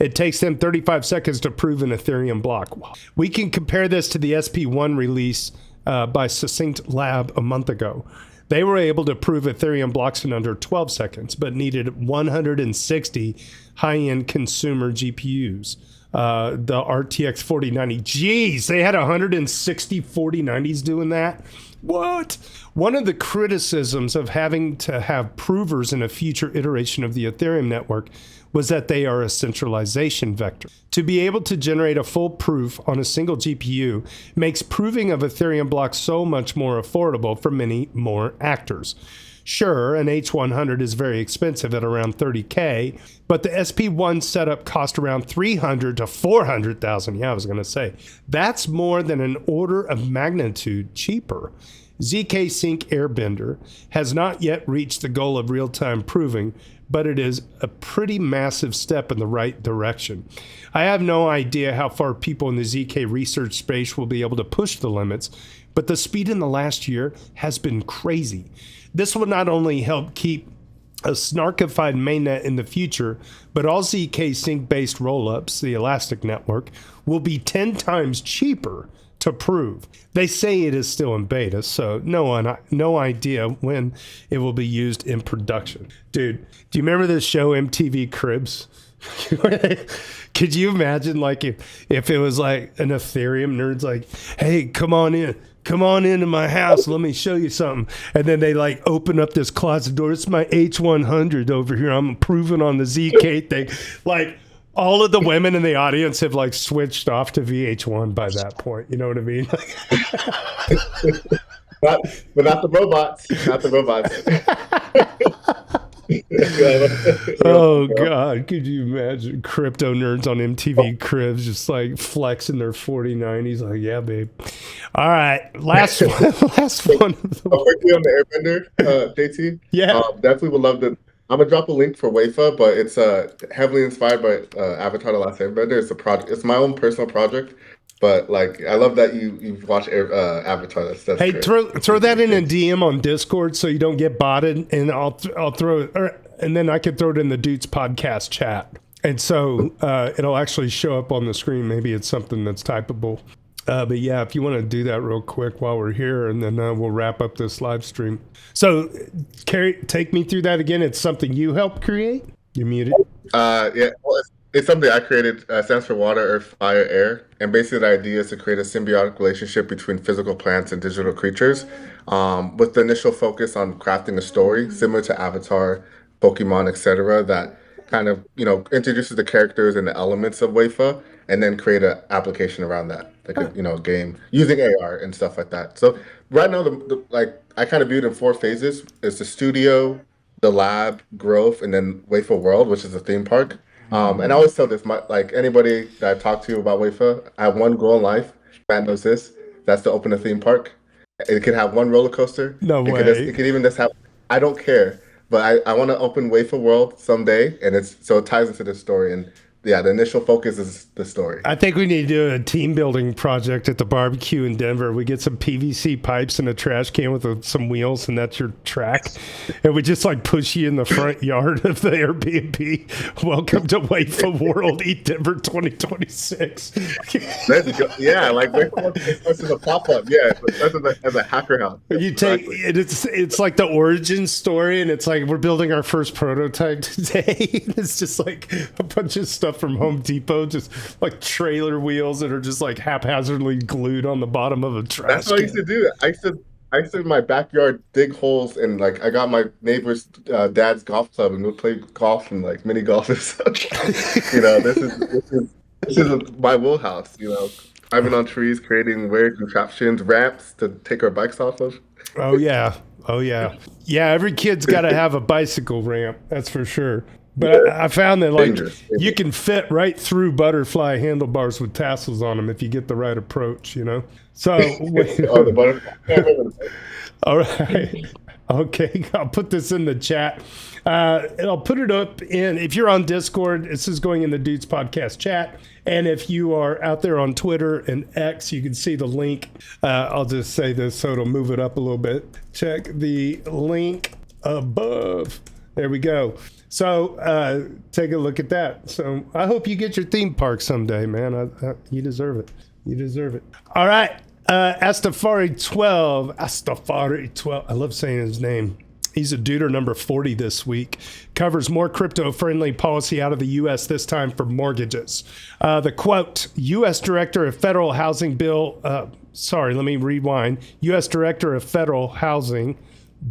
It takes them 35 seconds to prove an Ethereum block. We can compare this to the SP1 release by Succinct Lab a month ago. They were able to prove Ethereum blocks in under 12 seconds, but needed 160 high-end consumer GPUs. The RTX 4090. Geez, they had 160 4090s doing that. What? One of the criticisms of having to have provers in a future iteration of the Ethereum network was that they are a centralization vector. To be able to generate a full proof on a single GPU makes proving of Ethereum blocks so much more affordable for many more actors. Sure, an H100 is very expensive at around $30K, but the SP1 setup cost around $300,000 to $400,000. Yeah, I was going to say. That's more than an order of magnitude cheaper. ZK Sync Airbender has not yet reached the goal of real-time proving, but it is a pretty massive step in the right direction. I have no idea how far people in the ZK research space will be able to push the limits, but the speed in the last year has been crazy. This will not only help keep a snarkified mainnet in the future, but all ZK Sync-based rollups, the Elastic Network, will be 10 times cheaper to prove. They say it is still in beta, so no idea when it will be used in production. Dude, do you remember this show MTV Cribs? Could you imagine like if it was like an Ethereum nerd's like, hey, come on into my house, let me show you something. And then they like open up this closet door. It's my H100 over here. I'm proving on the ZK thing. Like, all of the women in the audience have like switched off to VH1 by that point. You know what I mean? but not the robots. Not the robots. Oh God, could you imagine crypto nerds on MTV Cribs just like flexing their 4090s? Like, yeah, babe. All right, last one. Quickly on the Airbender, JT. Yeah, definitely would love to. I'm gonna drop a link for Wafa, but it's heavily inspired by Avatar: The Last Airbender. It's a project. It's my own personal project, but like I love that you've watched Avatar. That's hey, great. throw that in a DM on Discord so you don't get botted, and I'll throw it, and then I can throw it in the Doots podcast chat, and so it'll actually show up on the screen. Maybe it's something that's typable. But yeah, if you want to do that real quick while we're here, and then we'll wrap up this live stream. So, Carrie, take me through that again. It's something you helped create? You're muted. Yeah, well, it's something I created. Stands for Water, Earth, Fire, Air. And basically the idea is to create a symbiotic relationship between physical plants and digital creatures, with the initial focus on crafting a story similar to Avatar, Pokemon, etc. that kind of, introduces the characters and the elements of Wafa, and then create an application around that, like a game using AR and stuff like that. So right now, I kind of view it in 4 phases. It's the studio, the lab, growth, and then Wafa World, which is a theme park. And I always tell this, anybody that I talk to about Wafa, I have one goal in life. Matt knows this. That's to open a theme park. It can have one roller coaster. No way. It can even just have. I don't care, but I want to open Wafa World someday, and it ties into this story. And yeah, the initial focus is the story. I think we need to do a team building project at the barbecue in Denver. We get some PVC pipes and a trash can with some wheels, and that's your track. And we just like push you in the front yard of the Airbnb. Welcome to Wafa World, Eat Denver 2026. Let's go. Yeah, like Wafa World starts as a pop up. Yeah, it starts as a hacker house. You take it's like the origin story, and it's like we're building our first prototype today. It's just like a bunch of stuff from Home Depot, just like trailer wheels that are just like haphazardly glued on the bottom of a trash That's what I used to do. I used to in my backyard dig holes, and like I got my neighbor's dad's golf club, and we'd play golf and like mini golf and stuff. This is my wheelhouse. Climbing on trees, creating weird contraptions, ramps to take our bikes off of. Oh yeah. Every kid's got to have a bicycle ramp. That's for sure. But I found that like you can fit right through butterfly handlebars with tassels on them if you get the right approach, So, the butterfly. All right. Okay, I'll put this in the chat. And I'll put it up if you're on Discord, this is going in the Dudes podcast chat. And if you are out there on Twitter and X, you can see the link. I'll just say this so it'll move it up a little bit. Check the link above. There we go. So take a look at that. So I hope you get your theme park someday, man. You deserve it. You deserve it. All right. Astafari 12. I love saying his name. He's a duder number 40 this week. Covers more crypto-friendly policy out of the U.S., this time for mortgages. The quote, U.S. Director of Federal Housing Bill sorry, let me rewind. U.S. Director of Federal Housing,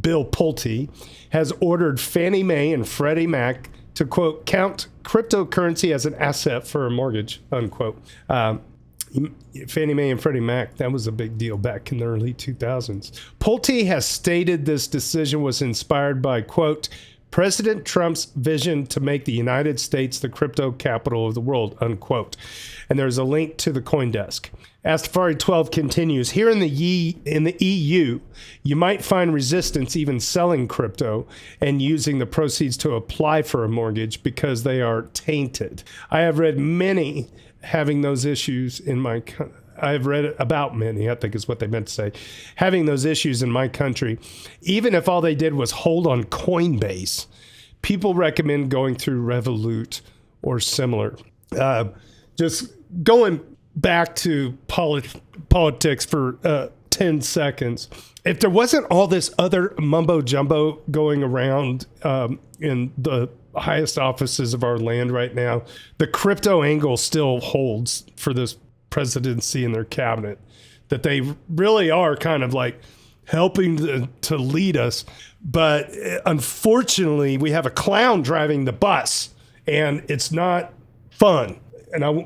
Bill Pulte, has ordered Fannie Mae and Freddie Mac to, quote, count cryptocurrency as an asset for a mortgage, unquote. Fannie Mae and Freddie Mac, that was a big deal back in the early 2000s. Pulte has stated this decision was inspired by, quote, President Trump's vision to make the United States the crypto capital of the world, unquote. And there's a link to the CoinDesk. Astafari 12 continues, here in the EU, you might find resistance even selling crypto and using the proceeds to apply for a mortgage because they are tainted. I have read many having those issues in my I've read about many, I think is what they meant to say, having those issues in my country. Even if all they did was hold on Coinbase, people recommend going through Revolut or similar. Just going back to politics for 10 seconds. If there wasn't all this other mumbo jumbo going around in the highest offices of our land right now, the crypto angle still holds for this presidency and their cabinet, that they really are kind of like helping to lead us. But unfortunately, we have a clown driving the bus and it's not fun. And I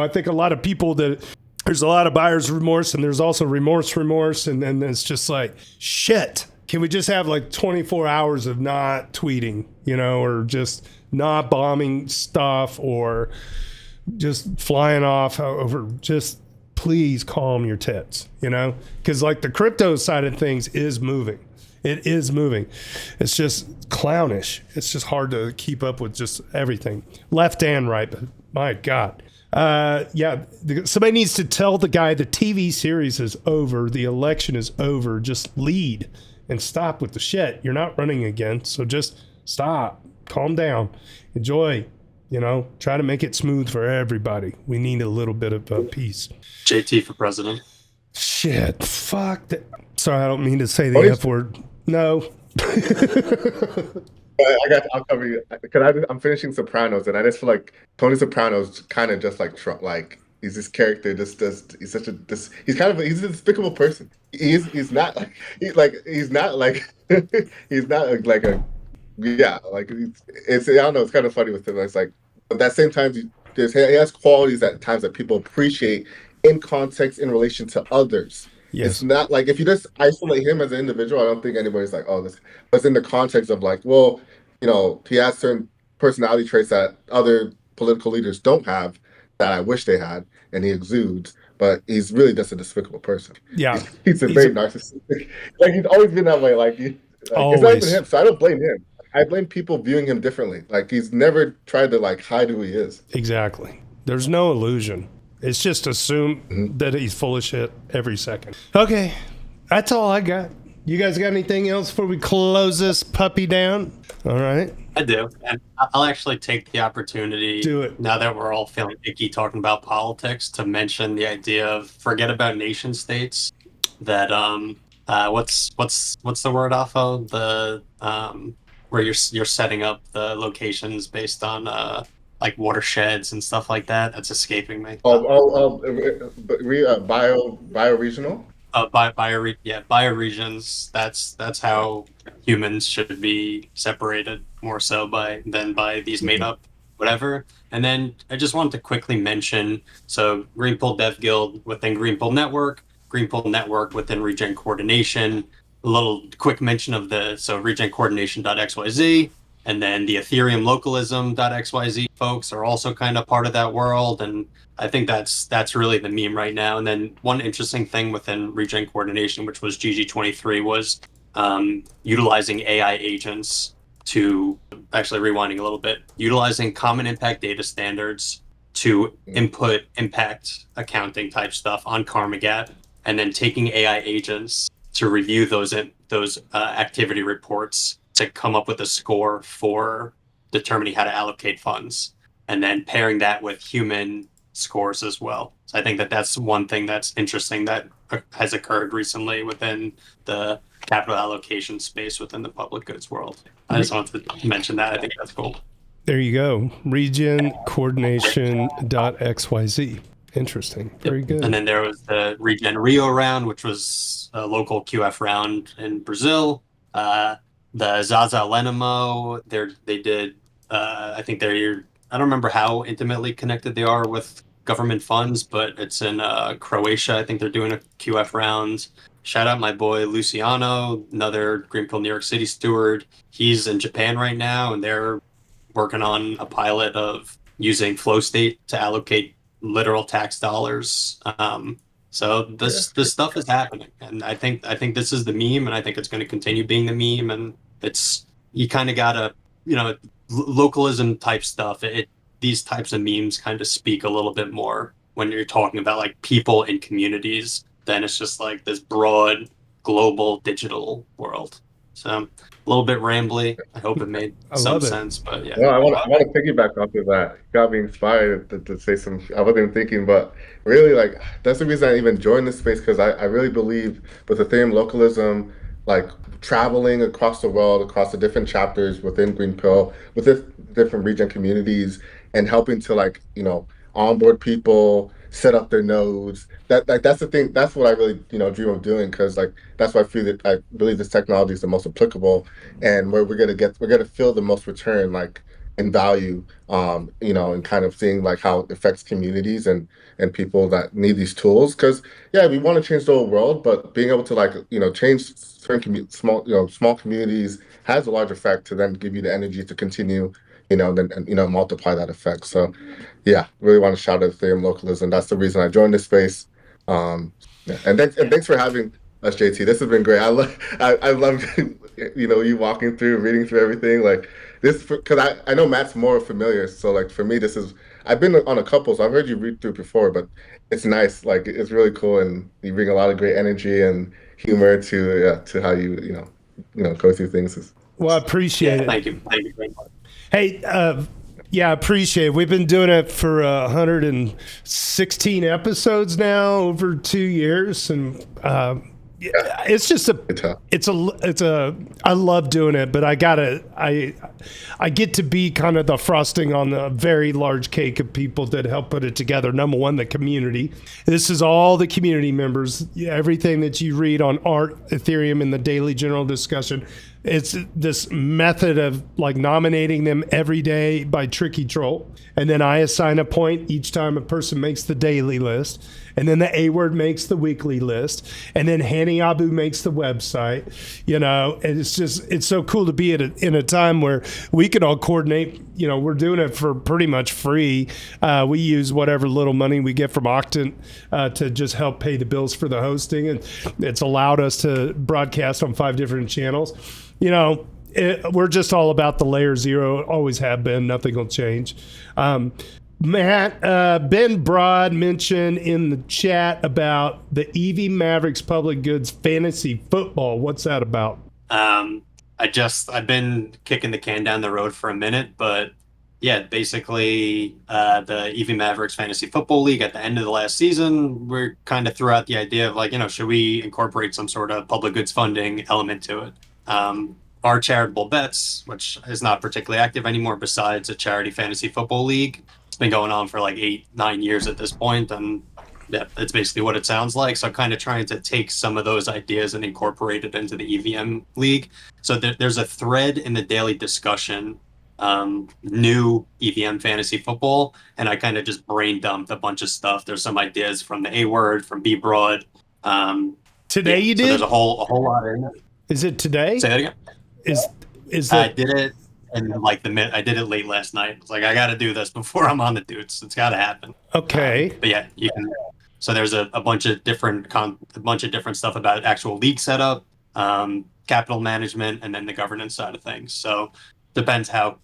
think a lot of people there's a lot of buyer's remorse and there's also remorse. And then it's just like, shit. Can we just have like 24 hours of not tweeting, or just not bombing stuff or just flying off over, just please calm your tits, because like the crypto side of things is moving. It is moving. It's just clownish. It's just hard to keep up with just everything left and right. But my God. Somebody needs to tell the guy the TV series is over. The election is over. Just lead. And stop with the shit. You're not running again, so just stop. Calm down. Enjoy. Try to make it smooth for everybody. We need a little bit of peace. JT for president. Shit. Fuck that. Sorry, I don't mean to say the F word. No. I'll cover you. Because I'm finishing Sopranos, and I just feel like Tony Soprano's kind of just like Trump. Like, he's this character. He's a despicable person. He's not like it's I don't know. It's kind of funny with him. It's like at that same time, he has qualities at times that people appreciate in context in relation to others. Yes. It's not like if you just isolate him as an individual, I don't think anybody's like, oh, this. But it's in the context of like, well, he has certain personality traits that other political leaders don't have that I wish they had, and he exudes. But he's really just a despicable person. Yeah, he's very narcissistic. Like he's always been that way. It's not even him, so I don't blame him. I blame people viewing him differently. Like he's never tried to like hide who he is. Exactly. There's no illusion. It's just assumed that he's full of shit every second. Okay, that's all I got. You guys got anything else before we close this puppy down? All right. I do. And I'll actually take the opportunity, do it now that we're all feeling icky talking about politics, to mention the idea of forget about nation states. That what's the word off of the where you're setting up the locations based on like watersheds and stuff like that. That's escaping me. Bioregional. Bioregions. That's how humans should be separated more so than by these made up whatever. And then I just wanted to quickly mention, so Greenpill Dev Guild within Greenpill Network within Regen Coordination. A little quick mention of regencoordination.xyz, and then the Ethereum localism.xyz folks are also kind of part of that world, and I think that's really the meme right now. And then one interesting thing within Regen Coordination, which was GG23, was utilizing AI agents to, actually rewinding a little bit, utilizing common impact data standards to input impact accounting type stuff on Karmagat, and then taking AI agents to review those activity reports to come up with a score for determining how to allocate funds, and then pairing that with human scores as well. So I think that's one thing that's interesting that has occurred recently within the capital allocation space within the public goods world. I just wanted to mention that. I think that's cool. There you go. Regencoordination.xyz. Interesting. Very good. And then there was the Regen Rio round, which was a local QF round in Brazil. The Zaza Lenimo, they did. I think they're. I don't remember how intimately connected they are with government funds, but it's in Croatia. I think they're doing a QF round. Shout out my boy Luciano, another Greenpill New York City steward. He's in Japan right now, and they're working on a pilot of using flow state to allocate literal tax dollars. So this stuff is happening, and I think this is the meme, and I think it's going to continue being the meme. And it's you kind of gotta localism type stuff. These types of memes kind of speak a little bit more when you're talking about like people in communities. Then it's just like this broad global digital world. So a little bit rambly. I hope it made some sense, but yeah. No, I want to piggyback off of that. Got me inspired to say some. I wasn't even thinking, but really, like that's the reason I even joined this space, because I really believe with Ethereum localism, like traveling across the world, across the different chapters within Greenpill, with different region communities, and helping to onboard people, set up their nodes. That's the thing. That's what I really dream of doing, because that's why I believe this technology is the most applicable, and where we're gonna feel the most return in value, and kind of seeing how it affects communities and people that need these tools. Because we want to change the whole world, but being able to change certain small communities has a large effect to then give you the energy to continue, then multiply that effect. So really want to shout out Ethereum localism. That's the reason I joined this space. And thanks for having us, JT. This has been great. I love you walking through, reading through everything this, because I know Matt's more familiar. So for me, I've been on a couple, so I've heard you read through before, but it's nice. It's really cool, and you bring a lot of great energy and humor to how you go through things. Well, I appreciate it. Thank you very much. Hey, I appreciate it. We've been doing it for 116 episodes now, over 2 years, and it's just I love doing it, but I get to be kind of the frosting on the very large cake of people that help put it together. Number one, the community. This is all the community members. Everything that you read on Art, Ethereum, in the daily general discussion. It's this method of nominating them every day by Tricky Troll. And then I assign a point each time a person makes the daily list. And then the A-word makes the weekly list. And then Hani Abu makes the website. And it's so cool to be in a time where we can all coordinate. We're doing it for pretty much free. We use whatever little money we get from Octant to just help pay the bills for the hosting. And it's allowed us to broadcast on 5 different channels. We're just all about the layer zero. Always have been. Nothing will change. Matt, Ben Broad mentioned in the chat about the EV Mavericks Public Goods Fantasy Football. What's that about? I've been kicking the can down the road for a minute, but basically the EV Mavericks Fantasy Football League at the end of the last season, we kind of threw out the idea of should we incorporate some sort of public goods funding element to it? Our charitable bets, which is not particularly active anymore besides a charity fantasy football league. It's been going on for 8-9 years at this point, and it's basically what it sounds like. So I'm kind of trying to take some of those ideas and incorporate it into the EVM league. So there's a thread in the daily discussion, new EVM fantasy football, and I kind of just brain dumped a bunch of stuff. There's some ideas from the A-word, from B Broad. Today you did? So there's a whole lot in it. Is it today? Say that again. Is that? I did it in I did it late last night. It's I got to do this before I'm on the Doots. It's got to happen. Okay. But you can. So there's a bunch of different stuff about actual league setup, capital management, and then the governance side of things. So depends how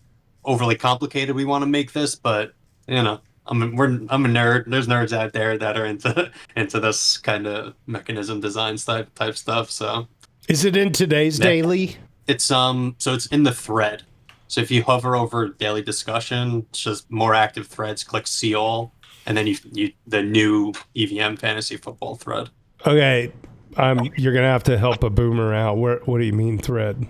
overly complicated we want to make this, but I'm a nerd. There's nerds out there that are into this kind of mechanism design type stuff. So. Is it in today's daily? It's so it's in the thread. So if you hover over daily discussion, it's just more active threads, click see all, and then you the new EVM fantasy football thread. Okay. You're gonna have to help a boomer out. What do you mean thread?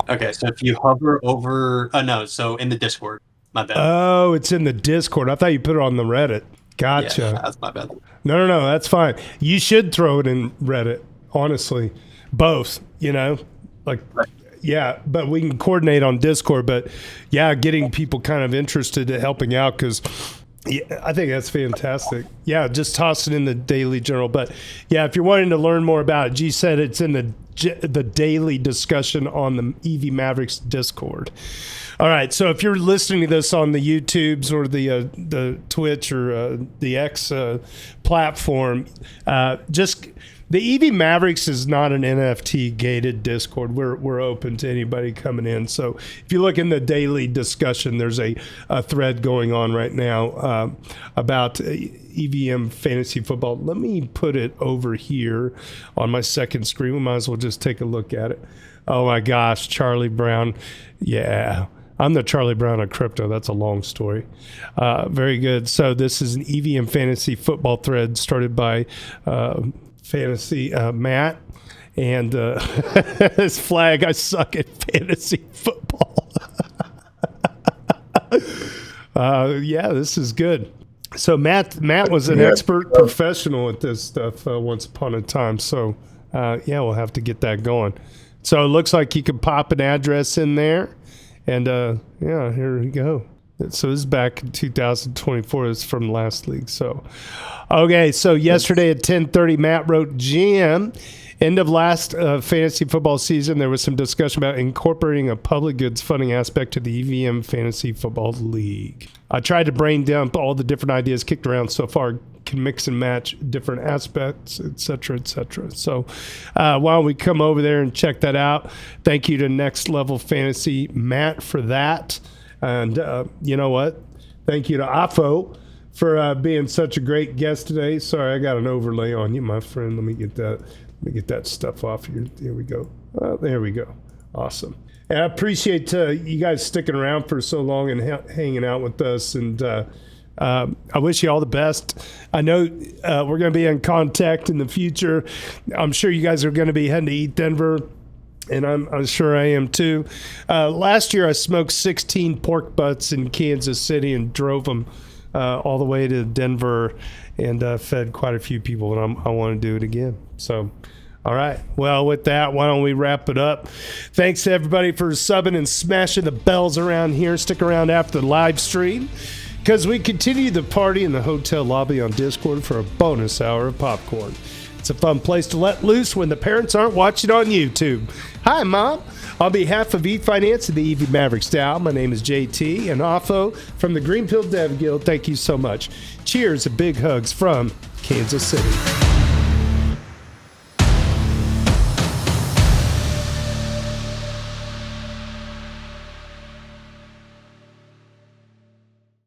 Okay, so if you hover over so in the Discord. My bad. Oh, it's in the Discord. I thought you put it on the Reddit. Gotcha. Yeah, that's my bad. No, that's fine. You should throw it in Reddit, honestly. Both, like, yeah, but we can coordinate on Discord. But yeah, getting people kind of interested in helping out because I think that's fantastic. Yeah, just toss it in the Daily Journal. But yeah, if you're wanting to learn more about it, G said it's in the daily discussion on the EV Mavericks Discord. All right, so if you're listening to this on the YouTubes or the Twitch or the X platform, just the EV Mavericks is not an NFT gated Discord. We're open to anybody coming in. So if you look in the daily discussion, there's a thread going on right now about EVM fantasy football. Let me put it over here on my second screen. We might as well just take a look at it. Oh my gosh, Charlie Brown. Yeah. I'm the Charlie Brown of crypto. That's a long story. Very good. So this is an EVM fantasy football thread started by Fantasy Matt. And his flag, I suck at fantasy football. Yeah, this is good. So Matt was an expert professional at this stuff once upon a time. So yeah, we'll have to get that going. So it looks like you can pop an address in there. And yeah, here we go. So this is back in 2024. It's from last league. So, okay. So yesterday at 10:30, Matt wrote, GM, end of last fantasy football season, there was some discussion about incorporating a public goods funding aspect to the EVM fantasy football league. I tried to brain dump all the different ideas kicked around so far, can mix and match different aspects, et cetera, et cetera. So why don't we come over there and check that out? Thank you to Next Level Fantasy, Matt, for that. And you know what? Thank you to Afo for being such a great guest today. Sorry, I got an overlay on you, my friend. Let me get that stuff off here. There we go. There we go. Awesome. And I appreciate you guys sticking around for so long and hanging out with us. And I wish you all the best. I know we're going to be in contact in the future. I'm sure you guys are going to be heading to Eat Denver, and I'm sure I am too. Last year, I smoked 16 pork butts in Kansas City and drove them all the way to Denver and fed quite a few people, and I want to do it again. So, all right. Well, with that, why don't we wrap it up? Thanks to everybody for subbing and smashing the bells around here. Stick around after the live stream, because we continue the party in the hotel lobby on Discord for a bonus hour of popcorn. It's a fun place to let loose when the parents aren't watching on YouTube. Hi, Mom. On behalf of eFinance and the EV Mavericks DAO, my name is JT, and Afo from the Greenpill Dev Guild, thank you so much. Cheers and big hugs from Kansas City.